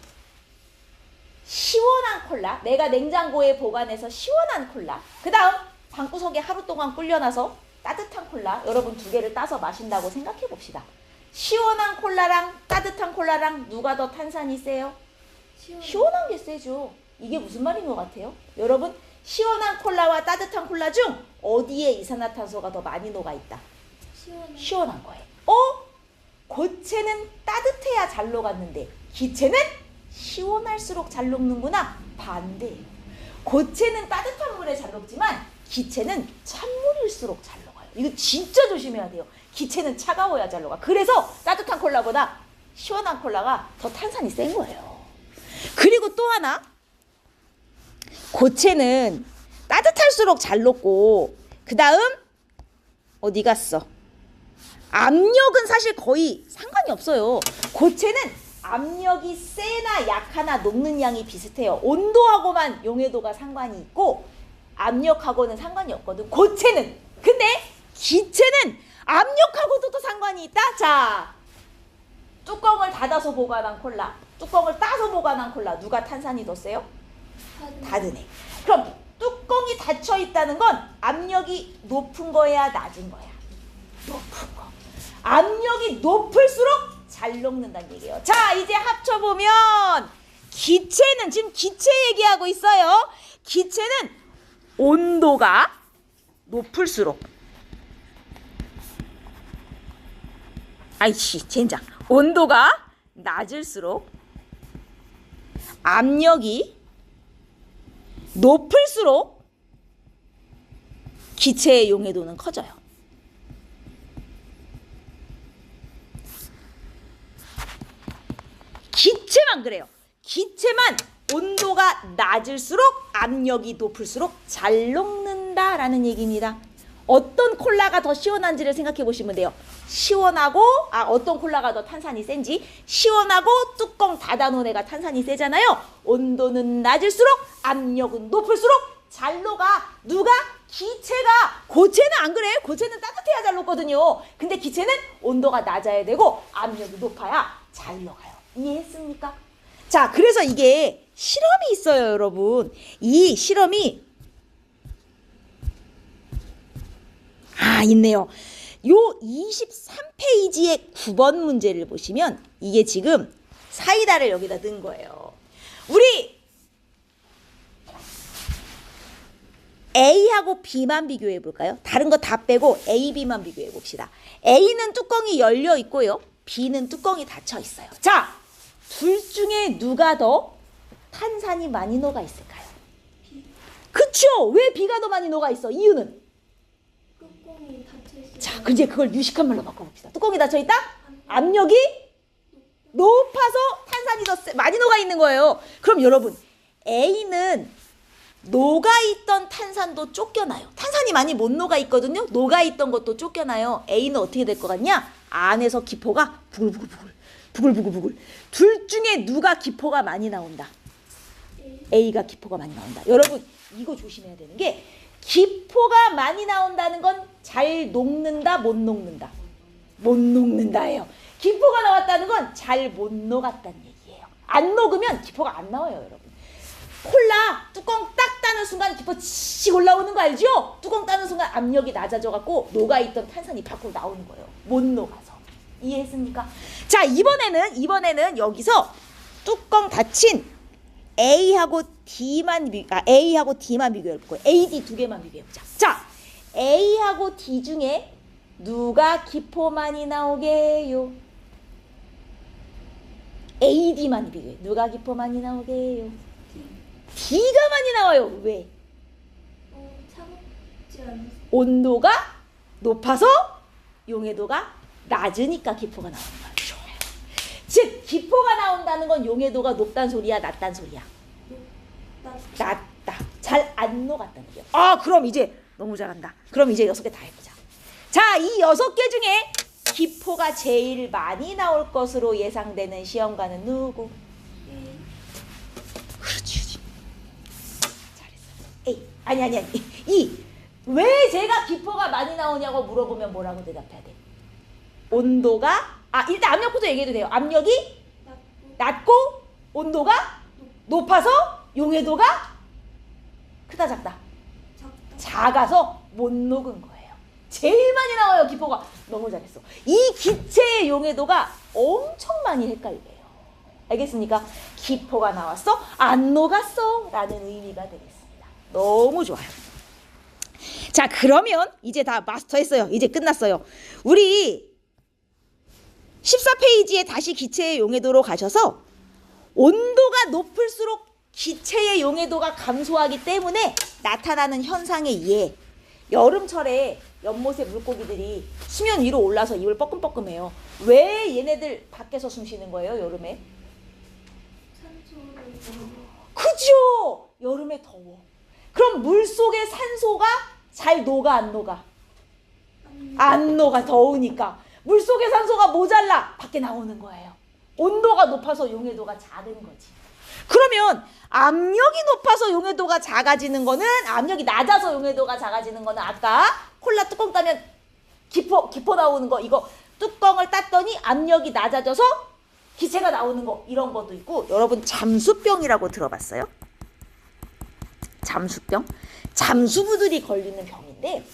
시원한 콜라, 내가 냉장고에 보관해서 시원한 콜라, 그 다음 방구석에 하루 동안 불려놔서 따뜻한 콜라, 여러분 두 개를 따서 마신다고 생각해 봅시다. 시원한 콜라랑 따뜻한 콜라랑 누가 더 탄산이 세요? 시원한 게 세죠. 이게 무슨 말인 것 같아요? 여러분 시원한 콜라와 따뜻한 콜라 중 어디에 이산화탄소가 더 많이 녹아있다? 시원한 거예요. 고체는 따뜻해야 잘 녹았는데 기체는 시원할수록 잘 녹는구나. 반대예요. 고체는 따뜻한 물에 잘 녹지만 기체는 찬물일수록 잘 녹아요. 이거 진짜 조심해야 돼요. 기체는 차가워야 잘 녹아. 그래서 따뜻한 콜라보다 시원한 콜라가 더 탄산이 센 거예요. 그리고 또 하나, 고체는 따뜻할수록 잘 녹고 그 다음 어디 갔어? 압력은 사실 거의 상관이 없어요. 고체는 압력이 세나 약하나 녹는 양이 비슷해요. 온도하고만 용해도가 상관이 있고 압력하고는 상관이 없거든. 고체는. 근데 기체는 압력하고도 또 상관이 있다. 자, 뚜껑을 닫아서 보관한 콜라, 뚜껑을 따서 보관한 콜라, 누가 탄산이 더 세요? 닫으네. 그럼 뚜껑이 닫혀 있다는 건 압력이 높은 거야, 낮은 거야? 높은 거. 압력이 높을수록 잘 녹는다는 얘기예요. 자, 이제 합쳐보면 기체는, 지금 기체 얘기하고 있어요. 기체는 온도가 높을수록, 아이씨 젠장, 온도가 낮을수록 압력이 높을수록 기체의 용해도는 커져요. 기체만 그래요. 기체만 온도가 낮을수록 압력이 높을수록 잘 녹는다라는 얘기입니다. 어떤 콜라가 더 시원한지를 생각해 보시면 돼요. 시원하고, 어떤 콜라가 더 탄산이 센지, 시원하고 뚜껑 닫아놓은 애가 탄산이 세잖아요. 온도는 낮을수록 압력은 높을수록 잘 녹아. 누가? 기체가. 고체는 안 그래. 고체는 따뜻해야 잘 녹거든요. 근데 기체는 온도가 낮아야 되고 압력이 높아야 잘 녹아요. 이해했습니까? 자, 그래서 이게 실험이 있어요, 여러분. 이 실험이 있네요. 요 23페이지의 9번 문제를 보시면 이게 지금 사이다를 여기다 넣은 거예요. 우리 A하고 B만 비교해 볼까요? 다른 거 다 빼고 A, B만 비교해 봅시다. A는 뚜껑이 열려 있고요. B는 뚜껑이 닫혀 있어요. 자, 둘 중에 누가 더 탄산이 많이 녹아 있을까요? 그쵸? 왜 B가 더 많이 녹아 있어? 이유는? 뚜껑이 닫혀있어요. 자, 이제 그걸 유식한 말로 바꿔봅시다. 뚜껑이 닫혀 있다? 압력이 높아서 탄산이 더 많이 녹아 있는 거예요. 그럼 여러분, A는 녹아있던 탄산도 쫓겨나요. 탄산이 많이 못 녹아있거든요. 녹아있던 것도 쫓겨나요. A는 어떻게 될 것 같냐? 안에서 기포가 부글부글. 둘 중에 누가 기포가 많이 나온다? A가 기포가 많이 나온다. 여러분, 이거 조심해야 되는 게 기포가 많이 나온다는 건 잘 녹는다, 못 녹는다? 못 녹는다예요. 기포가 나왔다는 건 잘 못 녹았다는 얘기예요. 안 녹으면 기포가 안 나와요, 여러분. 콜라 뚜껑 딱 따는 순간 기포 칙 올라오는 거 알죠? 뚜껑 따는 순간 압력이 낮아져갖고 녹아있던 탄산이 밖으로 나오는 거예요. 못 녹아서. 이해했습니까? 자, 이번에는 여기서 뚜껑 닫힌 A하고 D만 비교해 볼게요. A, D 두 개만 비교해 보자. 자, A하고 D 중에 누가 기포 많이 나오게요? A, D만 비교해. 누가 기포 많이 나오게요? D가 많이 나와요. 왜? 차갑지 않았어. 온도가 높아서 용해도가 낮으니까 기포가 나오는 거야. 좋아요. 즉 기포가 나온다는 건 용해도가 높단 소리야, 낮단 소리야? 낮다. 잘 안 녹았다는 거야. 아, 그럼 이제 너무 잘한다. 그럼 이제 6개 다 해보자. 자, 이 6개 중에 기포가 제일 많이 나올 것으로 예상되는 시험관은 누구? 그렇지. 잘했어. A. 아니. E. 왜 제가 기포가 많이 나오냐고 물어보면 뭐라고 대답해야 돼? 온도가 일단 압력부터 얘기해도 돼요. 압력이 낮고 온도가 높아서 용해도가 크다 작다? 작아서 못 녹은 거예요. 제일 많이 나와요, 기포가. 너무 잘했어. 이 기체의 용해도가 엄청 많이 헷갈려요. 알겠습니까? 기포가 나왔어? 안 녹았어? 라는 의미가 되겠습니다. 너무 좋아요. 자, 그러면 이제 다 마스터했어요. 이제 끝났어요. 우리 14페이지에 다시 기체의 용해도로 가셔서 온도가 높을수록 기체의 용해도가 감소하기 때문에 나타나는 현상에 의해 여름철에 연못의 물고기들이 수면 위로 올라서 입을 뻐끔뻐끔해요. 왜 얘네들 밖에서 숨 쉬는 거예요, 여름에? 그죠? 여름에 더워. 그럼 물속의 산소가 잘 녹아, 안 녹아? 안 녹아, 더우니까. 물속의 산소가 모자라, 밖에 나오는 거예요. 온도가 높아서 용해도가 작은 거지. 그러면 압력이 높아서 용해도가 작아지는 거는, 압력이 낮아서 용해도가 작아지는 거는 아까 콜라 뚜껑 따면 기포 나오는 거, 이거 뚜껑을 땄더니 압력이 낮아져서 기체가 나오는 거, 이런 것도 있고. 여러분 잠수병이라고 들어봤어요? 잠수병? 잠수부들이 걸리는 병인데,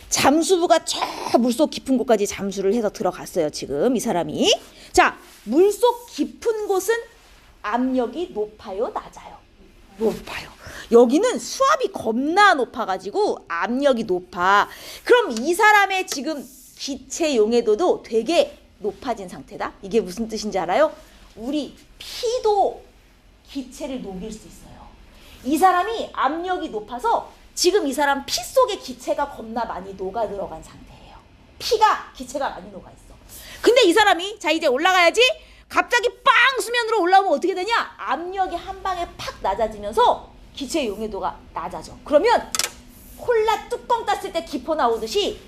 잠수부가 저 물속 깊은 곳까지 잠수를 해서 들어갔어요, 지금 이 사람이. 자, 물속 깊은 곳은 압력이 높아요, 낮아요? 높아요. 여기는 수압이 겁나 높아가지고 압력이 높아. 그럼 이 사람의 지금 기체 용해도도 되게 높아진 상태다. 이게 무슨 뜻인지 알아요? 우리 피도 기체를 녹일 수 있어요. 이 사람이 압력이 높아서 지금 이 사람 피 속에 기체가 겁나 많이 녹아 들어간 상태예요. 피가 기체가 많이 녹아 있어. 근데 이 사람이 자 이제 올라가야지. 갑자기 빵 수면으로 올라오면 어떻게 되냐? 압력이 한 방에 팍 낮아지면서 기체의 용해도가 낮아져. 그러면 콜라 뚜껑 땄을 때 기포 나오듯이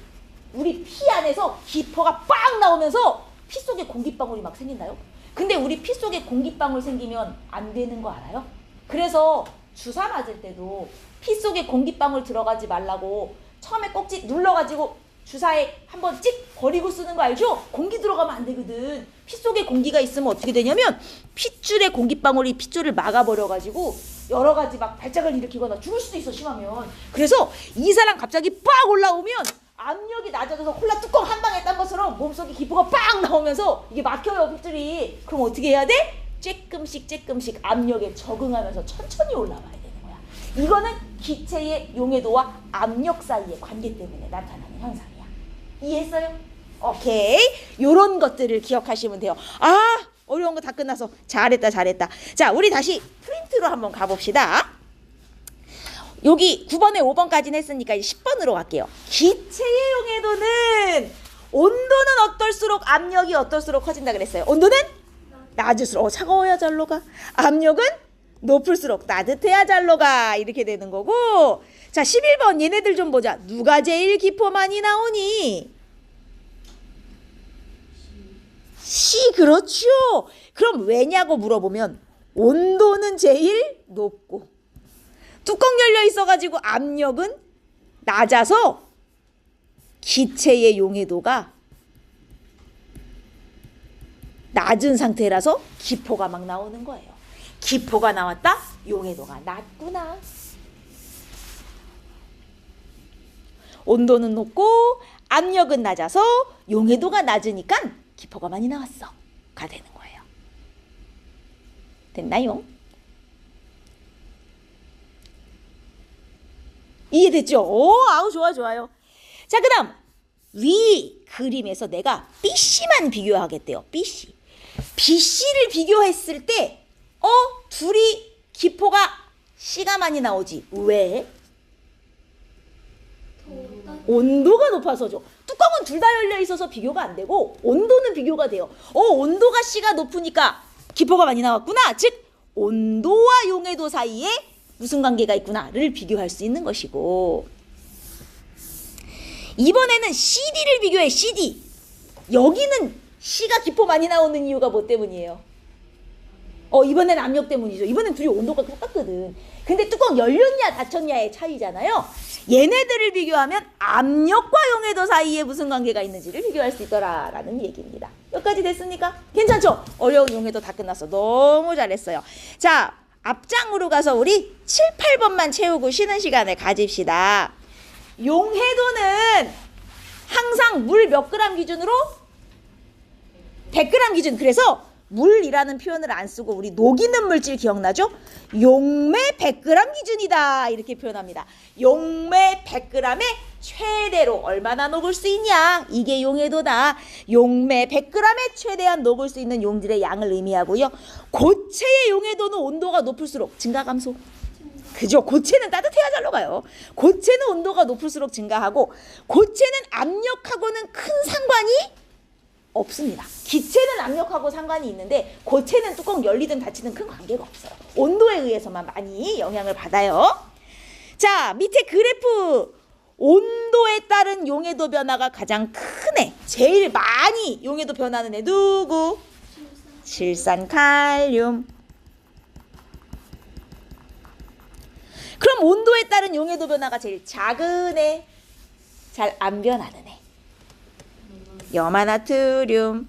우리 피 안에서 기포가 빵 나오면서 피 속에 공기방울이 막 생긴다요? 근데 우리 피 속에 공기방울 생기면 안 되는 거 알아요? 그래서 주사 맞을 때도 피 속에 공기방울 들어가지 말라고 처음에 꼭지 눌러가지고 주사에 한번 찍 버리고 쓰는 거 알죠? 공기 들어가면 안 되거든. 피 속에 공기가 있으면 어떻게 되냐면 핏줄에 공기방울이 핏줄을 막아버려가지고 여러 가지 막 발작을 일으키거나 죽을 수도 있어, 심하면. 그래서 이 사람 갑자기 빡 올라오면 압력이 낮아져서 콜라 뚜껑 한 방에 딴 것처럼 몸속에 기포가 빡 나오면서 이게 막혀요, 핏줄이. 그럼 어떻게 해야 돼? 쬐끔씩 압력에 적응하면서 천천히 올라와야 되는 거야. 이거는 기체의 용해도와 압력 사이의 관계 때문에 나타나는 현상이야. 이해했어요? 오케이. 요런 것들을 기억하시면 돼요. 아, 어려운 거 다 끝나서 잘했다. 자, 우리 다시 프린트로 한번 가봅시다. 여기 9번에 5번까지는 했으니까 이제 10번으로 갈게요. 기체의 용해도는 온도는 어떨수록 압력이 어떨수록 커진다 그랬어요. 온도는 낮을수록 차가워야 잘 녹아. 압력은 높을수록 따뜻해야 잘 녹아. 이렇게 되는 거고. 자, 11번 얘네들 좀 보자. 누가 제일 기포 많이 나오니? C. 그렇죠. 그럼 왜냐고 물어보면 온도는 제일 높고 뚜껑 열려 있어가지고 압력은 낮아서 기체의 용해도가 낮은 상태라서 기포가 막 나오는 거예요. 기포가 나왔다? 용해도가 낮구나. 온도는 높고 압력은 낮아서 용해도가 낮으니까 기포가 많이 나왔어 가 되는 거예요. 됐나요? 이해됐죠? 오, 아우, 좋아요. 자, 그 다음. 위 그림에서 내가 BC만 비교하겠대요. BC. BC를 비교했을 때, 둘이 기포가 C가 많이 나오지. 왜? 온도가 높아서죠. 뚜껑은 둘 다 열려 있어서 비교가 안 되고, 온도는 비교가 돼요. 온도가 C가 높으니까 기포가 많이 나왔구나. 즉, 온도와 용해도 사이에 무슨 관계가 있구나를 비교할 수 있는 것이고, 이번에는 CD를 비교해. CD. 여기는 C가 기포 많이 나오는 이유가 뭐 때문이에요? 이번엔 압력 때문이죠. 이번엔 둘이 온도가 똑같거든. 근데 뚜껑 열렸냐 닫혔냐의 차이잖아요. 얘네들을 비교하면 압력과 용해도 사이에 무슨 관계가 있는지를 비교할 수 있더라라는 얘기입니다. 여기까지 됐습니까? 괜찮죠? 어려운 용해도 다 끝났어. 너무 잘했어요. 자, 앞장으로 가서 우리 7, 8번만 채우고 쉬는 시간을 가집시다. 용해도는 항상 물 몇 그램 기준으로? 100g 기준. 그래서 물이라는 표현을 안 쓰고 우리 녹이는 물질 기억나죠? 용매 100g 기준이다. 이렇게 표현합니다. 용매 100g에 최대로 얼마나 녹을 수 있냐. 이게 용해도다. 용매 100g에 최대한 녹을 수 있는 용질의 양을 의미하고요. 고체의 용해도는 온도가 높을수록 증가 감소. 그죠? 고체는 따뜻해야 잘 녹아요. 고체는 온도가 높을수록 증가하고, 고체는 압력하고는 큰 상관이 없습니다. 기체는 압력하고 상관이 있는데 고체는 뚜껑 열리든 닫히든 큰 관계가 없어요. 온도에 의해서만 많이 영향을 받아요. 자, 밑에 그래프. 온도에 따른 용해도 변화가 가장 큰 애, 제일 많이 용해도 변하는 애 누구? 질산칼륨. 그럼 온도에 따른 용해도 변화가 제일 작은 애, 잘 안 변하는 애, 염화나트륨.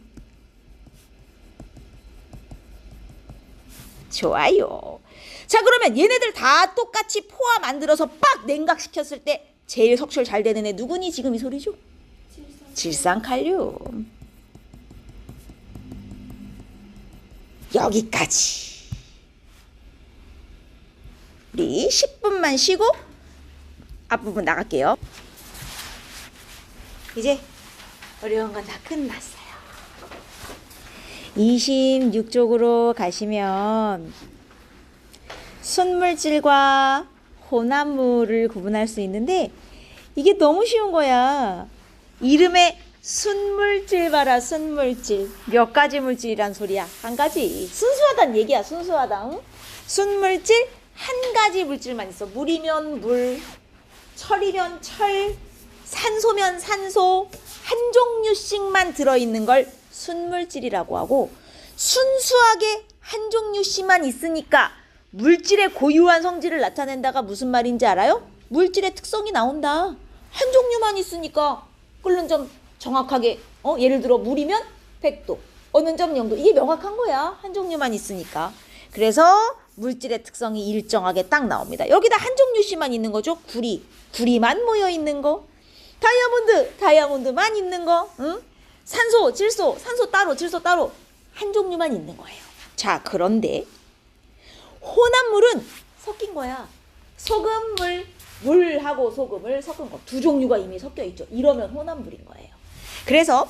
좋아요. 자, 그러면 얘네들 다 똑같이 포화 만들어서 빡 냉각시켰을 때 제일 석출 잘 되는 애 누구니? 지금 이 소리죠? 질산칼륨. 여기까지. 우리 10분만 쉬고 앞부분 나갈게요. 이제 어려운 건 다 끝났어요. 26쪽으로 가시면 순물질과 혼합물을 구분할 수 있는데 이게 너무 쉬운 거야. 이름에 순물질 봐라. 순물질. 몇 가지 물질이란 소리야? 한 가지. 순수하다는 얘기야. 순수하다. 응? 순물질 한 가지 물질만 있어. 물이면 물, 철이면 철, 산소면 산소, 한 종류씩만 들어있는 걸 순물질이라고 하고, 순수하게 한 종류씩만 있으니까 물질의 고유한 성질을 나타낸다가 무슨 말인지 알아요? 물질의 특성이 나온다. 한 종류만 있으니까 끓는 점 정확하게, 예를 들어 물이면 100도, 어느 점 0도. 이게 명확한 거야. 한 종류만 있으니까. 그래서 물질의 특성이 일정하게 딱 나옵니다. 여기다 한 종류씩만 있는 거죠. 구리만 모여 있는 거. 다이아몬드만 있는 거. 응? 산소, 질소, 산소 따로, 질소 따로. 한 종류만 있는 거예요. 자, 그런데 혼합물은 섞인 거야. 소금물, 물하고 소금을 섞은 거. 두 종류가 이미 섞여 있죠. 이러면 혼합물인 거예요. 그래서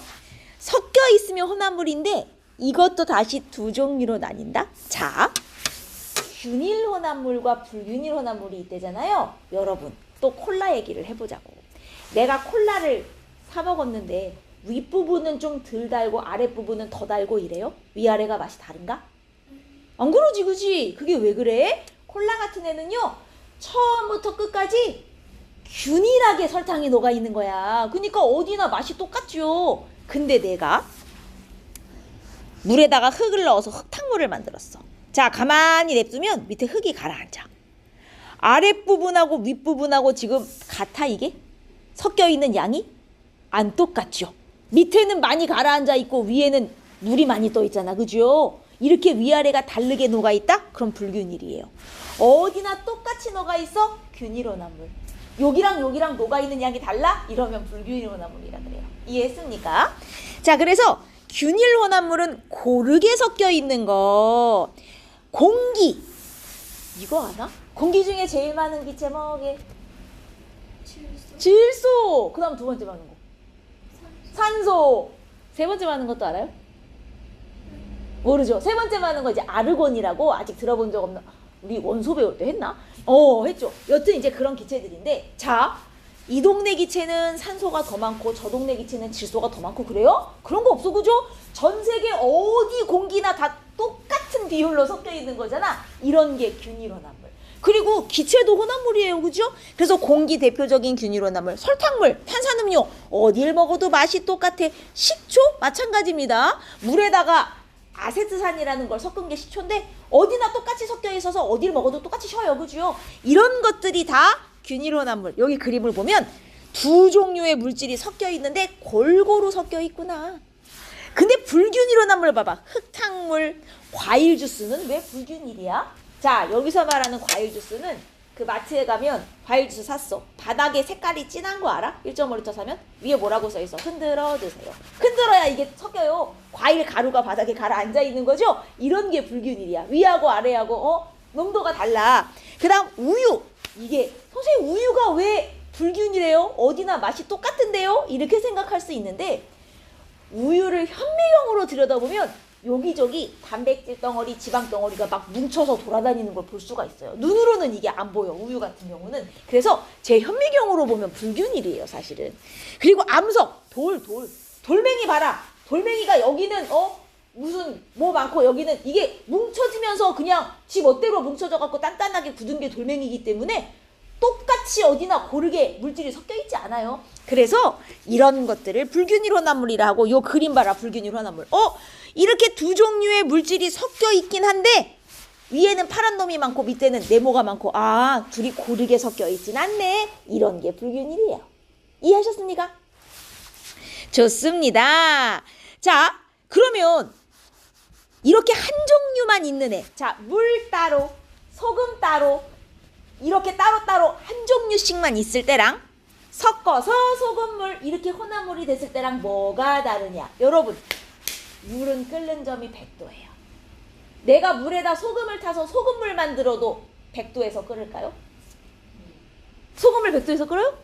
섞여 있으면 혼합물인데 이것도 다시 두 종류로 나뉜다. 자, 균일 혼합물과 불균일 혼합물이 있대잖아요. 여러분, 또 콜라 얘기를 해보자고. 내가 콜라를 사 먹었는데 윗부분은 좀 덜 달고 아랫부분은 더 달고 이래요? 위아래가 맛이 다른가? 안 그러지, 그지? 그게 왜 그래? 콜라 같은 애는요, 처음부터 끝까지 균일하게 설탕이 녹아 있는 거야. 그러니까 어디나 맛이 똑같죠. 근데 내가 물에다가 흙을 넣어서 흙탕물을 만들었어. 자, 가만히 냅두면 밑에 흙이 가라앉아. 아랫부분하고 윗부분하고 지금 같아, 이게? 섞여 있는 양이? 안 똑같죠. 밑에는 많이 가라앉아 있고 위에는 물이 많이 떠 있잖아, 그죠? 이렇게 위아래가 다르게 녹아 있다? 그럼 불균일이에요. 어디나 똑같이 녹아 있어? 균일 혼합물. 여기랑 녹아 있는 양이 달라? 이러면 불균일 혼합물이라 그래요. 이해했습니까? 자, 그래서 균일 혼합물은 고르게 섞여 있는 거. 공기. 이거 아나? 공기 중에 제일 많은 기체 뭐게? 질소. 질소. 그다음 두 번째 많은 거. 산소. 산소. 세 번째 많은 것도 알아요? 모르죠. 세 번째 많은 거 이제 아르곤이라고 아직 들어본 적 없나? 우리 원소 배울 때 했나? 했죠. 여튼 이제 그런 기체들인데, 자, 이 동네 기체는 산소가 더 많고 저 동네 기체는 질소가 더 많고 그래요? 그런 거 없어, 그죠? 전 세계 어디 공기나 다 똑같은 비율로 섞여 있는 거잖아. 이런 게 균일혼합물. 그리고 기체도 혼합물이에요, 그죠? 그래서 공기 대표적인 균일혼합물, 설탕물, 탄산음료 어딜 먹어도 맛이 똑같아. 식초 마찬가지입니다. 물에다가 아세트산이라는 걸 섞은 게 식초인데 어디나 똑같이 섞여 있어서 어딜 먹어도 똑같이 쉬어요, 그죠? 이런 것들이 다 균일혼합물. 여기 그림을 보면 두 종류의 물질이 섞여 있는데 골고루 섞여 있구나. 근데 불균일혼합물 봐봐. 흙탕물, 과일 주스는 왜 불균일이야? 자, 여기서 말하는 과일 주스는 그 마트에 가면 과일 주스 샀어. 바닥에 색깔이 진한 거 알아? 1.5리터 사면 위에 뭐라고 써 있어? 흔들어 드세요. 흔들어야 이게 섞여요. 과일 가루가 바닥에 가라앉아 있는 거죠? 이런 게 불균일이야. 위하고 아래하고 농도가 달라. 그다음 우유. 이게 선생님 우유가 왜 불균이래요? 어디나 맛이 똑같은데요? 이렇게 생각할 수 있는데 우유를 현미경으로 들여다보면 여기저기 단백질 덩어리, 지방 덩어리가 막 뭉쳐서 돌아다니는 걸 볼 수가 있어요. 눈으로는 이게 안 보여, 우유 같은 경우는. 그래서 제 현미경으로 보면 불균일이에요, 사실은. 그리고 암석, 돌멩이 봐라. 돌멩이가 여기는 무슨 뭐 많고 여기는 이게 뭉쳐지면서 그냥 지 멋대로 뭉쳐져 갖고 단단하게 굳은 게 돌멩이기 때문에 똑같이 어디나 고르게 물질이 섞여 있지 않아요. 그래서 이런 것들을 불균일혼합물이라고. 요 그림 봐라, 불균일혼합물. 이렇게 두 종류의 물질이 섞여 있긴 한데 위에는 파란 놈이 많고 밑에는 네모가 많고 둘이 고르게 섞여 있진 않네. 이런 게 불균일이에요. 이해하셨습니까? 좋습니다. 자, 그러면 이렇게 한 종류만 있는 애. 자, 물 따로, 소금 따로, 이렇게 따로따로 한 종류씩만 있을 때랑 섞어서 소금물 이렇게 혼합물이 됐을 때랑 뭐가 다르냐? 여러분, 물은 끓는 점이 100도예요. 내가 물에다 소금을 타서 소금물 만들어도 100도에서 끓을까요? 소금을 100도에서 끓어요?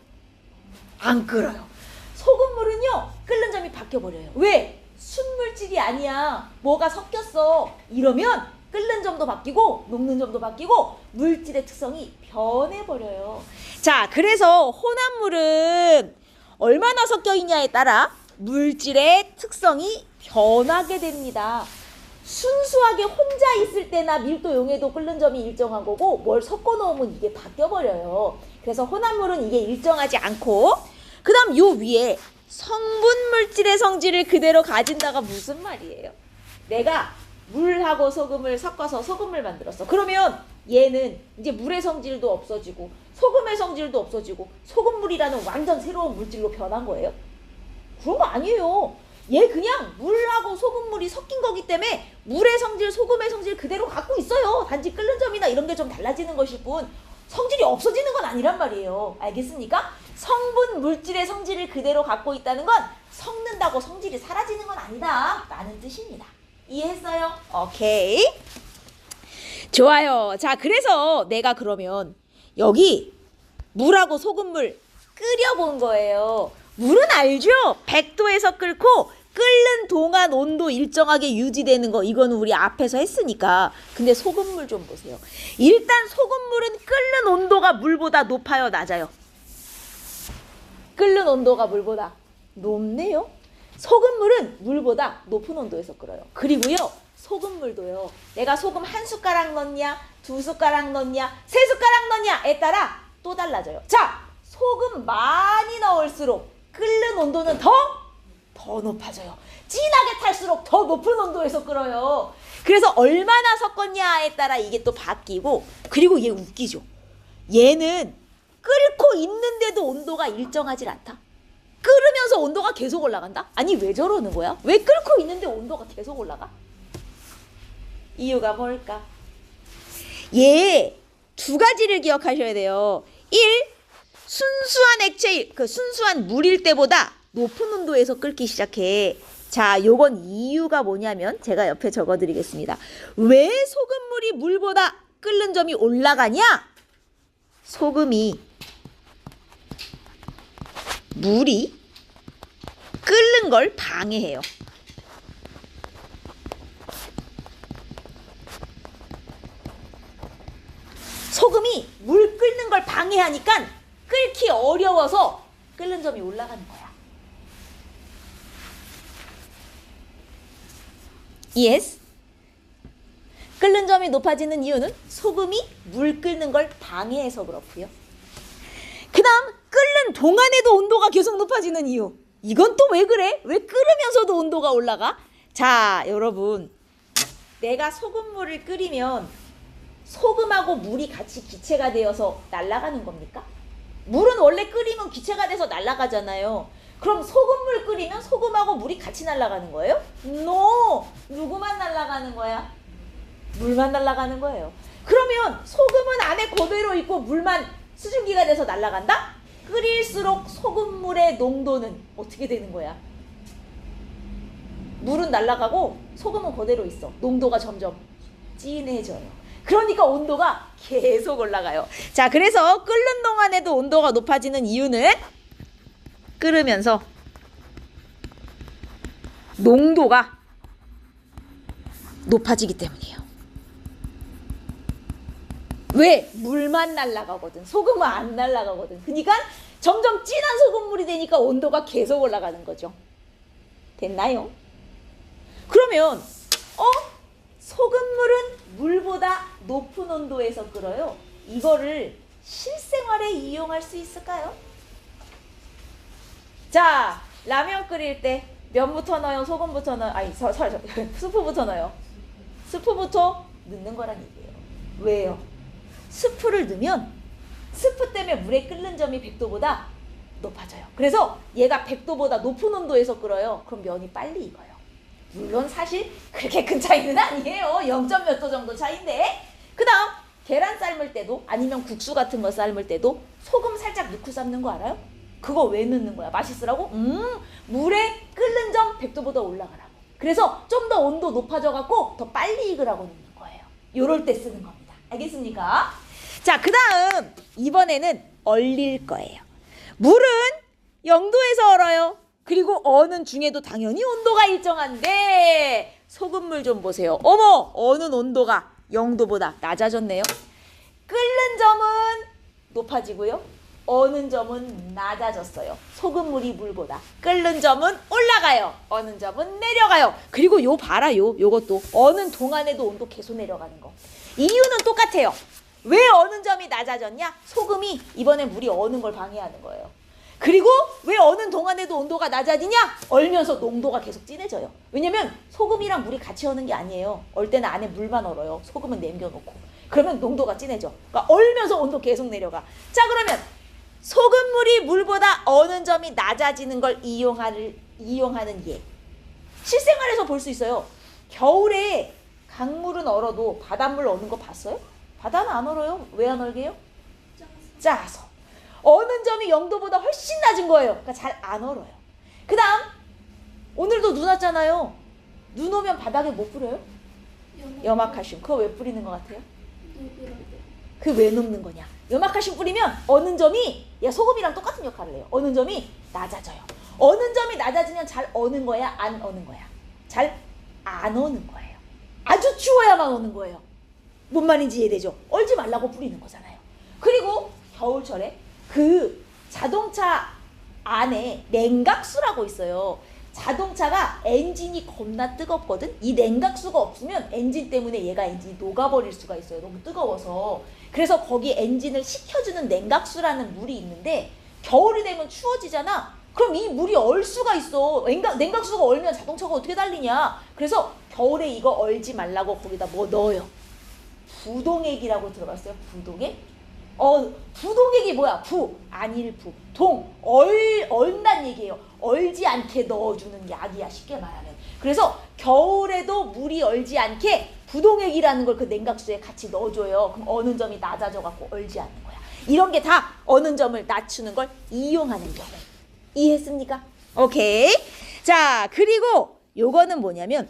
안 끓어요. 소금물은요, 끓는 점이 바뀌어버려요. 왜? 순물질이 아니야. 뭐가 섞였어. 이러면 끓는 점도 바뀌고 녹는 점도 바뀌고 물질의 특성이 변해버려요. 자, 그래서 혼합물은 얼마나 섞여 있냐에 따라 물질의 특성이 변하게 됩니다. 순수하게 혼자 있을 때나 밀도 용해도 끓는 점이 일정한 거고 뭘 섞어 놓으면 이게 바뀌어버려요. 그래서 혼합물은 이게 일정하지 않고, 그 다음 요 위에 성분 물질의 성질을 그대로 가진다가 무슨 말이에요? 내가 물하고 소금을 섞어서 소금을 만들었어. 그러면 얘는 이제 물의 성질도 없어지고 소금의 성질도 없어지고 소금물이라는 완전 새로운 물질로 변한 거예요? 그런 거 아니에요. 얘 그냥 물하고 소금물이 섞인 거기 때문에 물의 성질, 소금의 성질 그대로 갖고 있어요. 단지 끓는 점이나 이런 게 좀 달라지는 것일 뿐 성질이 없어지는 건 아니란 말이에요. 알겠습니까? 성분 물질의 성질을 그대로 갖고 있다는 건 섞는다고 성질이 사라지는 건 아니다 라는 뜻입니다. 이해했어요? 오케이. 좋아요. 자, 그래서 내가 그러면 여기 물하고 소금물 끓여본 거예요. 물은 알죠? 100도에서 끓고 끓는 동안 온도 일정하게 유지되는 거, 이거는 우리 앞에서 했으니까. 근데 소금물 좀 보세요. 일단 소금물은 끓는 온도가 물보다 높아요, 낮아요? 끓는 온도가 물보다 높네요. 소금물은 물보다 높은 온도에서 끓어요. 그리고요, 소금물도요, 내가 소금 한 숟가락 넣냐, 두 숟가락 넣냐, 세 숟가락 넣냐에 따라 또 달라져요. 자, 소금 많이 넣을수록 끓는 온도는 더 높아져요. 진하게 탈수록 더 높은 온도에서 끓어요. 그래서 얼마나 섞었냐에 따라 이게 또 바뀌고, 그리고 얘 웃기죠. 얘는 끓고 있는데도 온도가 일정하지 않다. 끓으면서 온도가 계속 올라간다? 아니, 왜 저러는 거야? 왜 끓고 있는데 온도가 계속 올라가? 이유가 뭘까? 얘 두 가지를 기억하셔야 돼요. 1. 순수한 액체, 순수한 물일 때보다 높은 온도에서 끓기 시작해. 자, 요건 이유가 뭐냐면 제가 옆에 적어드리겠습니다. 왜 소금물이 물보다 끓는 점이 올라가냐? 소금이 물이 끓는 걸 방해해요. 소금이 물 끓는 걸 방해하니까 끓기 어려워서 끓는 점이 올라가는 거야. Yes? 끓는 점이 높아지는 이유는 소금이 물 끓는 걸 방해해서 그렇고요. 그 다음 끓는 동안에도 온도가 계속 높아지는 이유. 이건 또 왜 그래? 왜 끓으면서도 온도가 올라가? 자, 여러분, 내가 소금물을 끓이면 소금하고 물이 같이 기체가 되어서 날아가는 겁니까? 물은 원래 끓이면 기체가 돼서 날아가잖아요. 그럼 소금물 끓이면 소금하고 물이 같이 날아가는 거예요? No! 누구만 날아가는 거야? 물만 날아가는 거예요. 그러면 소금은 안에 그대로 있고 물만 수증기가 돼서 날아간다? 끓일수록 소금물의 농도는 어떻게 되는 거야? 물은 날아가고 소금은 그대로 있어. 농도가 점점 진해져요. 그러니까 온도가 계속 올라가요. 자, 그래서 끓는 동안에도 온도가 높아지는 이유는 끓으면서 농도가 높아지기 때문이에요. 왜? 물만 날아가거든. 소금은 안 날아가거든. 그러니까 점점 진한 소금물이 되니까 온도가 계속 올라가는 거죠. 됐나요? 그러면 소금물은 물보다 높은 온도에서 끓어요. 이거를 실생활에 이용할 수 있을까요? 자, 라면 끓일 때 면부터 넣어요? 소금부터 넣어요? 아니, 스프부터 넣어요? 스프부터 넣는 거란 얘기예요. 왜요? 스프를 넣으면 스프 때문에 물의 끓는 점이 100도보다 높아져요. 그래서 얘가 100도보다 높은 온도에서 끓어요. 그럼 면이 빨리 익어요. 물론 사실 그렇게 큰 차이는 아니에요. 0. 몇 도 정도 차이인데. 그 다음 계란 삶을 때도 아니면 국수 같은 거 삶을 때도 소금 살짝 넣고 삶는 거 알아요? 그거 왜 넣는 거야? 맛있으라고? 물의 끓는 점 100도보다 올라가라고. 그래서 좀 더 온도 높아져갖고 더 빨리 익으라고 넣는 거예요. 요럴 때 쓰는 겁니다. 알겠습니까? 자, 그 다음 이번에는 얼릴 거예요. 물은 0도에서 얼어요. 그리고 어는 중에도 당연히 온도가 일정한데 소금물 좀 보세요. 어머, 어는 온도가 0도보다 낮아졌네요. 끓는 점은 높아지고요. 어는 점은 낮아졌어요. 소금물이 물보다. 끓는 점은 올라가요. 어는 점은 내려가요. 그리고 요 봐라, 요것도 어는 동안에도 온도 계속 내려가는 거. 이유는 똑같아요. 왜 어는 점이 낮아졌냐? 소금이 이번에 물이 어는 걸 방해하는 거예요. 그리고 왜 어는 동안에도 온도가 낮아지냐? 얼면서 농도가 계속 진해져요. 왜냐면 소금이랑 물이 같이 어는 게 아니에요. 얼 때는 안에 물만 얼어요. 소금은 남겨놓고. 그러면 농도가 진해져. 그러니까 얼면서 온도 계속 내려가. 자, 그러면 소금물이 물보다 어는 점이 낮아지는 걸 이용하는 예. 실생활에서 볼 수 있어요. 겨울에 강물은 얼어도 바닷물 어는 거 봤어요? 바다는 안 얼어요. 왜 안 얼게요? 짜서. 어는 점이 0도보다 훨씬 낮은 거예요. 그러니까 잘 안 얼어요. 그 다음 오늘도 눈 왔잖아요. 눈 오면 바닥에 뭐 뿌려요? 염화칼슘. 그거 왜 뿌리는 것 같아요? 그 왜 넣는 거냐? 염화칼슘 뿌리면 어는 점이 소금이랑 똑같은 역할을 해요. 어는 점이 낮아져요. 어는 점이 낮아지면 잘 어는 거야? 안 어는 거야? 잘 안 어는 거예요. 아주 추워야만 어는 거예요. 뭔 말인지 이해되죠? 얼지 말라고 뿌리는 거잖아요. 그리고 겨울철에 그 자동차 안에 냉각수라고 있어요. 자동차가 엔진이 겁나 뜨겁거든. 이 냉각수가 없으면 엔진 때문에 얘가 엔진이 녹아버릴 수가 있어요. 너무 뜨거워서. 그래서 거기 엔진을 식혀주는 냉각수라는 물이 있는데 겨울이 되면 추워지잖아. 그럼 이 물이 얼 수가 있어. 냉각수가 얼면 자동차가 어떻게 달리냐. 그래서 겨울에 이거 얼지 말라고 거기다 뭐 넣어요? 부동액이라고 들어봤어요? 부동액? 부동액이 뭐야? 안일부. 얼난 얘기예요. 얼지 않게 넣어주는 약이야, 쉽게 말하면. 그래서 겨울에도 물이 얼지 않게 부동액이라는 걸 그 냉각수에 같이 넣어줘요. 그럼 어는 점이 낮아져갖고 얼지 않는 거야. 이런 게 다 어는 점을 낮추는 걸 이용하는 거예요. 이해했습니까? 오케이. 자, 그리고 요거는 뭐냐면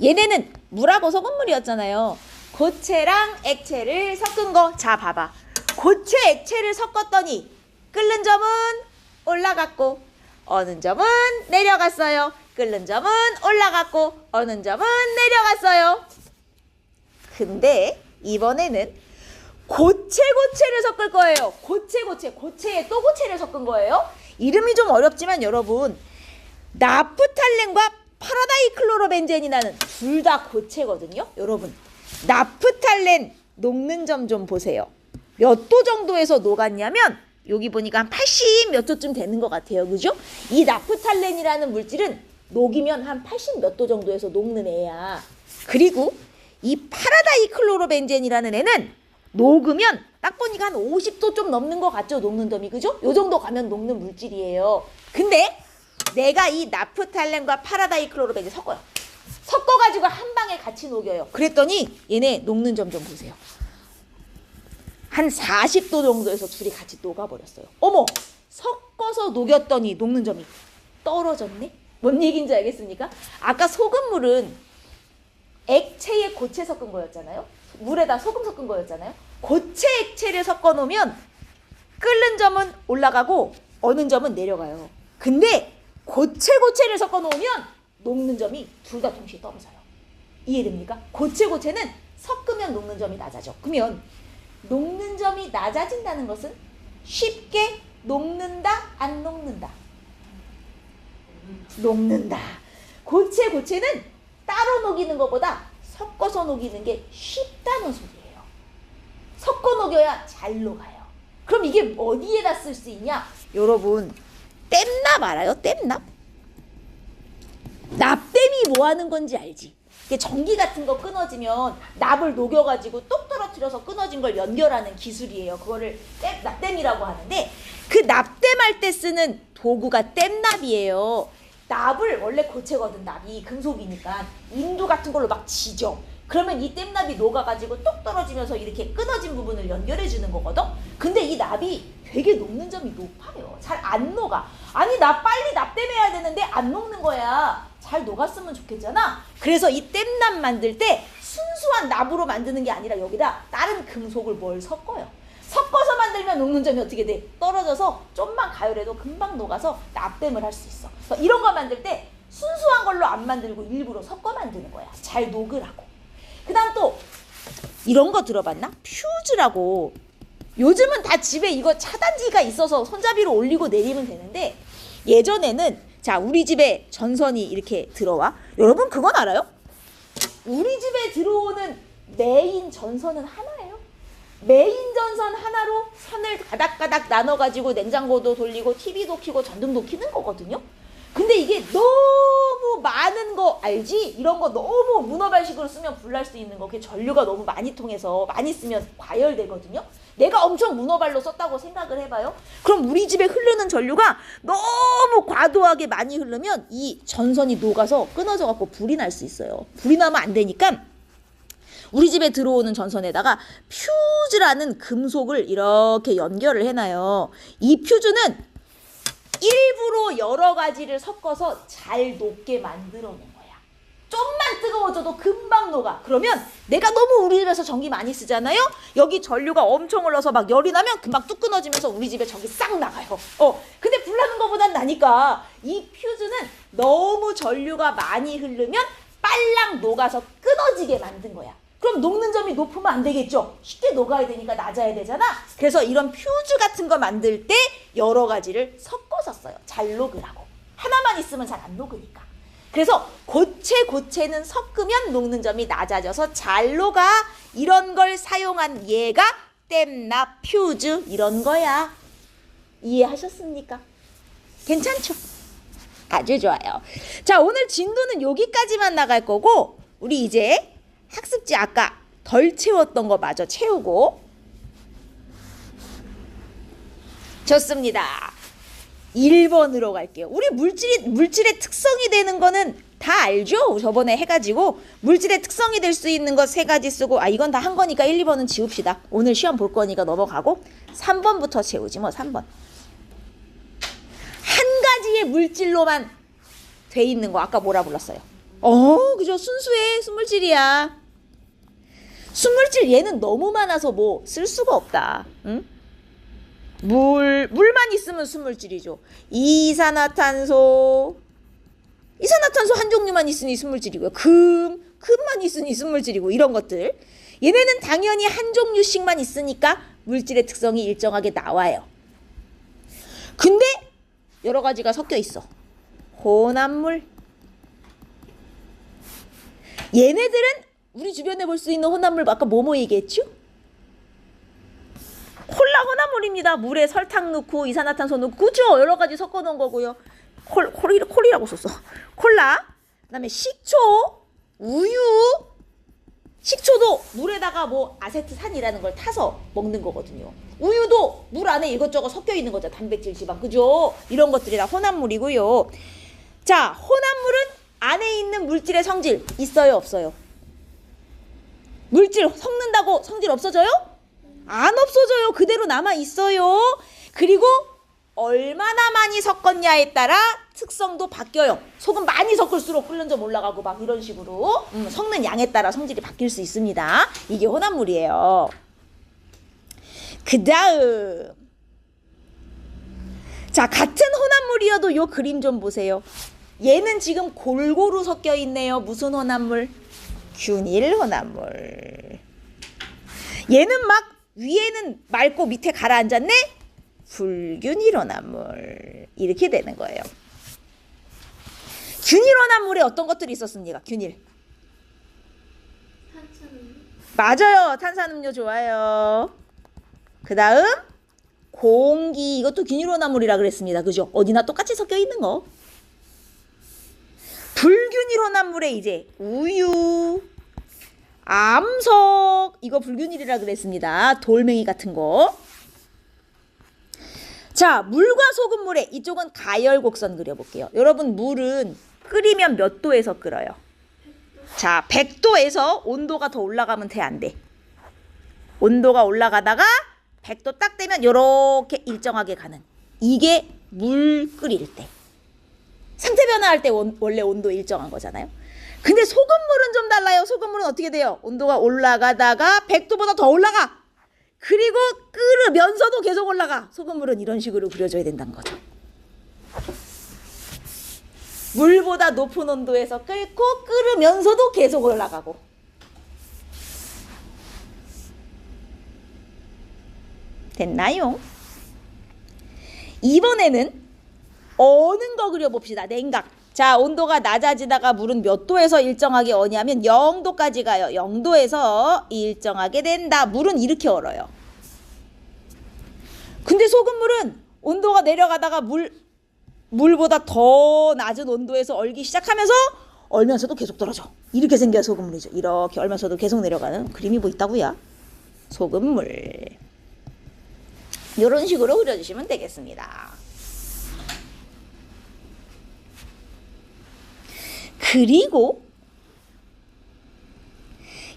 얘네는 물하고 소금물이었잖아요. 고체랑 액체를 섞은 거. 자, 봐봐. 고체 액체를 섞었더니 끓는 점은 올라갔고 어느 점은 내려갔어요. 끓는 점은 올라갔고 어느 점은 내려갔어요. 근데 이번에는 고체고체를 섞을 거예요. 고체에 또 고체를 섞은 거예요. 이름이 좀 어렵지만 여러분, 나프탈렌과 파라다이클로로벤젠이라는 둘 다 고체거든요. 여러분, 나프탈렌 녹는 점 좀 보세요. 몇 도 정도에서 녹았냐면 여기 보니까 한 80 몇 도쯤 되는 것 같아요. 그죠? 이 나프탈렌이라는 물질은 녹이면 한 80 몇 도 정도에서 녹는 애야. 그리고 이 파라다이클로로벤젠이라는 애는 녹으면 딱 보니까 한 50도 좀 넘는 것 같죠? 녹는 점이. 그죠? 요 정도 가면 녹는 물질이에요. 근데 내가 이 나프탈렌과 파라다이클로로벤젠 섞어요. 섞어가지고 한 방에 같이 녹여요. 그랬더니 얘네 녹는 점 좀 보세요. 한 40도 정도에서 둘이 같이 녹아버렸어요. 어머! 섞어서 녹였더니 녹는 점이 떨어졌네? 뭔 얘기인지 알겠습니까? 아까 소금물은 액체에 고체 섞은 거였잖아요. 물에다 소금 섞은 거였잖아요. 고체 액체를 섞어 놓으면 끓는 점은 올라가고 어는 점은 내려가요. 근데 고체를 섞어 놓으면 녹는 점이 둘 다 동시에 떨어져요. 이해됩니까? 고체는 섞으면 녹는 점이 낮아져. 그러면 녹는 점이 낮아진다는 것은 쉽게 녹는다, 안 녹는다? 녹는다. 고체는 따로 녹이는 것보다 섞어서 녹이는 게 쉽다는 소리예요. 섞어 녹여야 잘 녹아요. 그럼 이게 어디에다 쓸 수 있냐? 여러분, 땜납 알아요? 땜납? 납땜이 뭐 하는 건지 알지? 이게 전기 같은 거 끊어지면 납을 녹여가지고 똑 떨어뜨려서 끊어진 걸 연결하는 기술이에요. 그거를 납땜이라고 하는데, 그 납땜할 때 쓰는 도구가 땜납이에요. 납을, 원래 고체거든, 납이 금속이니까 인두 같은 걸로 막 지져. 그러면 이 땜납이 녹아가지고 똑 떨어지면서 이렇게 끊어진 부분을 연결해 주는 거거든. 근데 이 납이 되게 녹는 점이 높아요. 잘 안 녹아. 아니, 나 빨리 납땜해야 되는데 안 녹는 거야. 잘 녹았으면 좋겠잖아. 그래서 이 땜납 만들 때 순수한 납으로 만드는 게 아니라 여기다 다른 금속을 뭘 섞어요. 섞어서 만들면 녹는 점이 어떻게 돼? 떨어져서 좀만 가열해도 금방 녹아서 납땜을 할 수 있어. 그래서 이런 거 만들 때 순수한 걸로 안 만들고 일부러 섞어 만드는 거야. 잘 녹으라고. 그 다음 또 이런 거 들어봤나? 퓨즈라고. 요즘은 다 집에 이거 차단기가 있어서 손잡이로 올리고 내리면 되는데, 예전에는, 자, 우리 집에 전선이 이렇게 들어와. 여러분 그건 알아요? 우리 집에 들어오는 메인 전선은 하나예요. 메인 전선 하나로 선을 가닥가닥 나눠가지고 냉장고도 돌리고 TV도 켜고 전등도 켜는 거거든요. 근데 이게 너무 많은 거 알지? 이런 거 너무 문어발식으로 쓰면 불날 수 있는 거. 그게 전류가 너무 많이 통해서 많이 쓰면 과열되거든요. 내가 엄청 문어발로 썼다고 생각을 해봐요. 그럼 우리 집에 흐르는 전류가 너무 과도하게 많이 흐르면 이 전선이 녹아서 끊어져 갖고 불이 날 수 있어요. 불이 나면 안 되니까 우리 집에 들어오는 전선에다가 퓨즈라는 금속을 이렇게 연결을 해놔요. 이 퓨즈는 일부러 여러 가지를 섞어서 잘 녹게 만들어 놓은 거야. 좀만 뜨거워져도 금방 녹아. 그러면 내가 너무 우리 집에서 전기 많이 쓰잖아요. 여기 전류가 엄청 흘러서 막 열이 나면 금방 뚝 끊어지면서 우리 집에 전기 싹 나가요. 근데 불 나는 것보단 나니까 이 퓨즈는 너무 전류가 많이 흐르면 빨랑 녹아서 끊어지게 만든 거야. 그럼 녹는 점이 높으면 안 되겠죠. 쉽게 녹아야 되니까 낮아야 되잖아. 그래서 이런 퓨즈 같은 거 만들 때 여러 가지를 섞어서 써요. 잘 녹으라고. 하나만 있으면 잘 안 녹으니까. 그래서 고체는 섞으면 녹는 점이 낮아져서 잘 녹아. 이런 걸 사용한 얘가 땜납, 퓨즈 이런 거야. 이해하셨습니까? 괜찮죠? 아주 좋아요. 자, 오늘 진도는 여기까지만 나갈 거고, 우리 이제 학습지 아까 덜 채웠던 거 마저 채우고. 좋습니다. 1번으로 갈게요. 우리 물질의 특성이 되는 거는 다 알죠? 저번에 해가지고 물질의 특성이 될 수 있는 거 3가지 쓰고, 이건 다 한 거니까 1, 2번은 지웁시다. 오늘 시험 볼 거니까 넘어가고 3번부터 채우지 뭐. 3번 한 가지의 물질로만 돼 있는 거 아까 뭐라 불렀어요? 그죠? 순수해. 순물질이야. 순물질 얘는 너무 많아서 뭐 쓸 수가 없다. 응? 물만 있으면 순물질이죠. 이산화탄소 한 종류만 있으니 순물질이고요. 금만 있으니 순물질이고 이런 것들. 얘네는 당연히 한 종류씩만 있으니까 물질의 특성이 일정하게 나와요. 근데 여러 가지가 섞여 있어. 혼합물. 얘네들은 우리 주변에 볼 수 있는 혼합물 아까 뭐뭐 얘기했죠? 콜라 혼합물입니다. 물에 설탕 넣고 이산화탄소 넣고 그죠? 여러 가지 섞어 놓은 거고요. 콜이라고 썼어. 콜라. 그다음에 식초, 우유. 식초도 물에다가 뭐 아세트산이라는 걸 타서 먹는 거거든요. 우유도 물 안에 이것저것 섞여 있는 거죠. 단백질, 지방, 그죠? 이런 것들이 다 혼합물이고요. 자, 혼합물은 안에 있는 물질의 성질 있어요, 없어요? 물질 섞는다고 성질 없어져요? 안 없어져요. 그대로 남아 있어요. 그리고 얼마나 많이 섞었냐에 따라 특성도 바뀌어요. 소금 많이 섞을수록 끓는 점 올라가고 막 이런 식으로 섞는 양에 따라 성질이 바뀔 수 있습니다. 이게 혼합물이에요. 그 다음 자, 같은 혼합물이어도 요 그림 좀 보세요. 얘는 지금 골고루 섞여 있네요. 무슨 혼합물? 균일 혼합물. 얘는 막 위에는 맑고 밑에 가라앉았네? 불균일 혼합물. 이렇게 되는 거예요. 균일 혼합물에 어떤 것들이 있었습니까? 균일. 탄산음료. 맞아요. 탄산음료 좋아요. 그 다음 공기. 이것도 균일 혼합물이라 그랬습니다. 그죠? 어디나 똑같이 섞여 있는 거. 불균일 혼합물에 이제 우유, 암석. 이거 불균일이라 그랬습니다. 돌멩이 같은 거. 자, 물과 소금물에 이쪽은 가열곡선 그려볼게요. 여러분 물은 끓이면 몇 도에서 끓어요? 자, 100도에서 온도가 더 올라가면 돼, 안 돼? 온도가 올라가다가 100도 딱 되면 이렇게 일정하게 가는. 이게 물 끓일 때. 상태 변화할 때 원래 온도 일정한 거잖아요. 근데 소금물은 좀 달라요. 소금물은 어떻게 돼요? 온도가 올라가다가 100도보다 더 올라가. 그리고 끓으면서도 계속 올라가. 소금물은 이런 식으로 그려줘야 된다는 거죠. 물보다 높은 온도에서 끓고 끓으면서도 계속 올라가고. 됐나요? 이번에는 어는 거 그려봅시다. 냉각. 자, 온도가 낮아지다가 물은 몇 도에서 일정하게 어냐면 0도까지 가요. 0도에서 일정하게 된다. 물은 이렇게 얼어요. 근데 소금물은 온도가 내려가다가 물보다 더 낮은 온도에서 얼기 시작하면서 얼면서도 계속 떨어져. 이렇게 생겨야 소금물이죠. 이렇게 얼면서도 계속 내려가는 그림이 뭐 있다고요? 소금물. 이런 식으로 그려주시면 되겠습니다. 그리고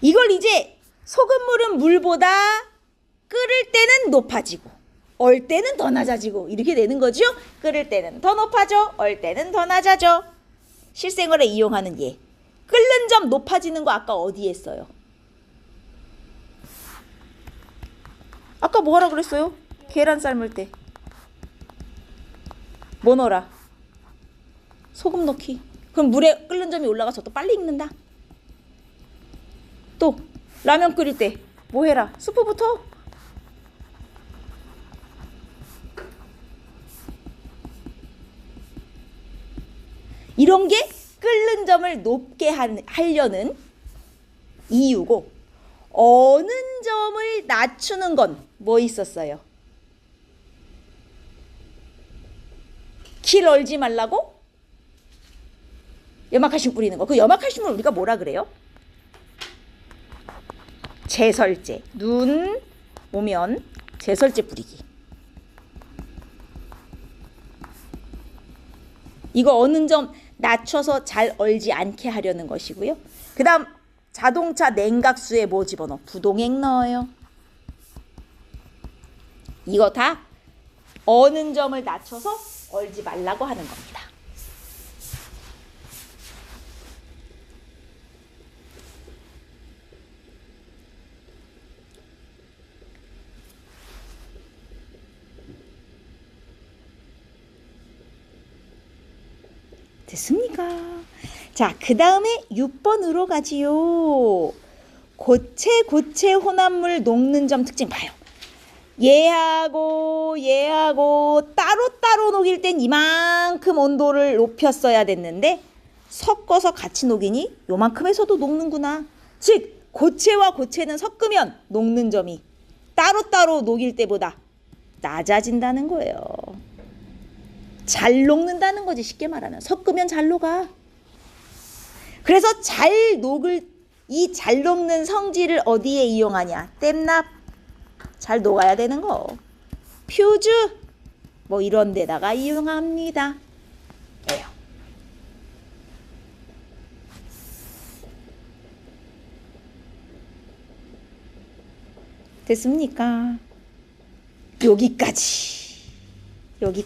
이걸 이제 소금물은 물보다 끓을 때는 높아지고 얼 때는 더 낮아지고 이렇게 되는 거죠. 끓을 때는 더 높아져, 얼 때는 더 낮아져. 실생활에 이용하는 예. 끓는 점 높아지는 거 아까 어디에 써요? 아까 뭐라 그랬어요? 계란 삶을 때. 뭐 넣어라? 소금 넣기. 그럼 물에 끓는 점이 올라가서 또 빨리 익는다. 또 라면 끓일 때 뭐 해라? 스프부터. 이런 게 끓는 점을 높게 하려는 이유고, 어는 점을 낮추는 건 뭐 있었어요? 길 얼지 말라고? 염화칼슘 뿌리는 거. 그 염화칼슘을 우리가 뭐라 그래요? 제설제. 눈 오면 제설제 뿌리기. 이거 어는 점 낮춰서 잘 얼지 않게 하려는 것이고요. 그 다음 자동차 냉각수에 뭐 집어넣어? 부동액 넣어요. 이거 다 어는 점을 낮춰서 얼지 말라고 하는 겁니다. 됐습니까? 자, 그 다음에 6번으로 가지요. 고체 혼합물 녹는 점 특징 봐요. 얘하고 따로따로 녹일 땐 이만큼 온도를 높였어야 됐는데 섞어서 같이 녹이니 요만큼에서도 녹는구나. 즉 고체와 고체는 섞으면 녹는 점이 따로따로 녹일 때보다 낮아진다는 거예요. 잘 녹는다는 거지. 쉽게 말하면 섞으면 잘 녹아. 그래서 이 잘 녹는 성질을 어디에 이용하냐? 댐납. 잘 녹아야 되는 거. 퓨즈 뭐 이런 데다가 이용합니다. 예요. 됐습니까? 여기까지.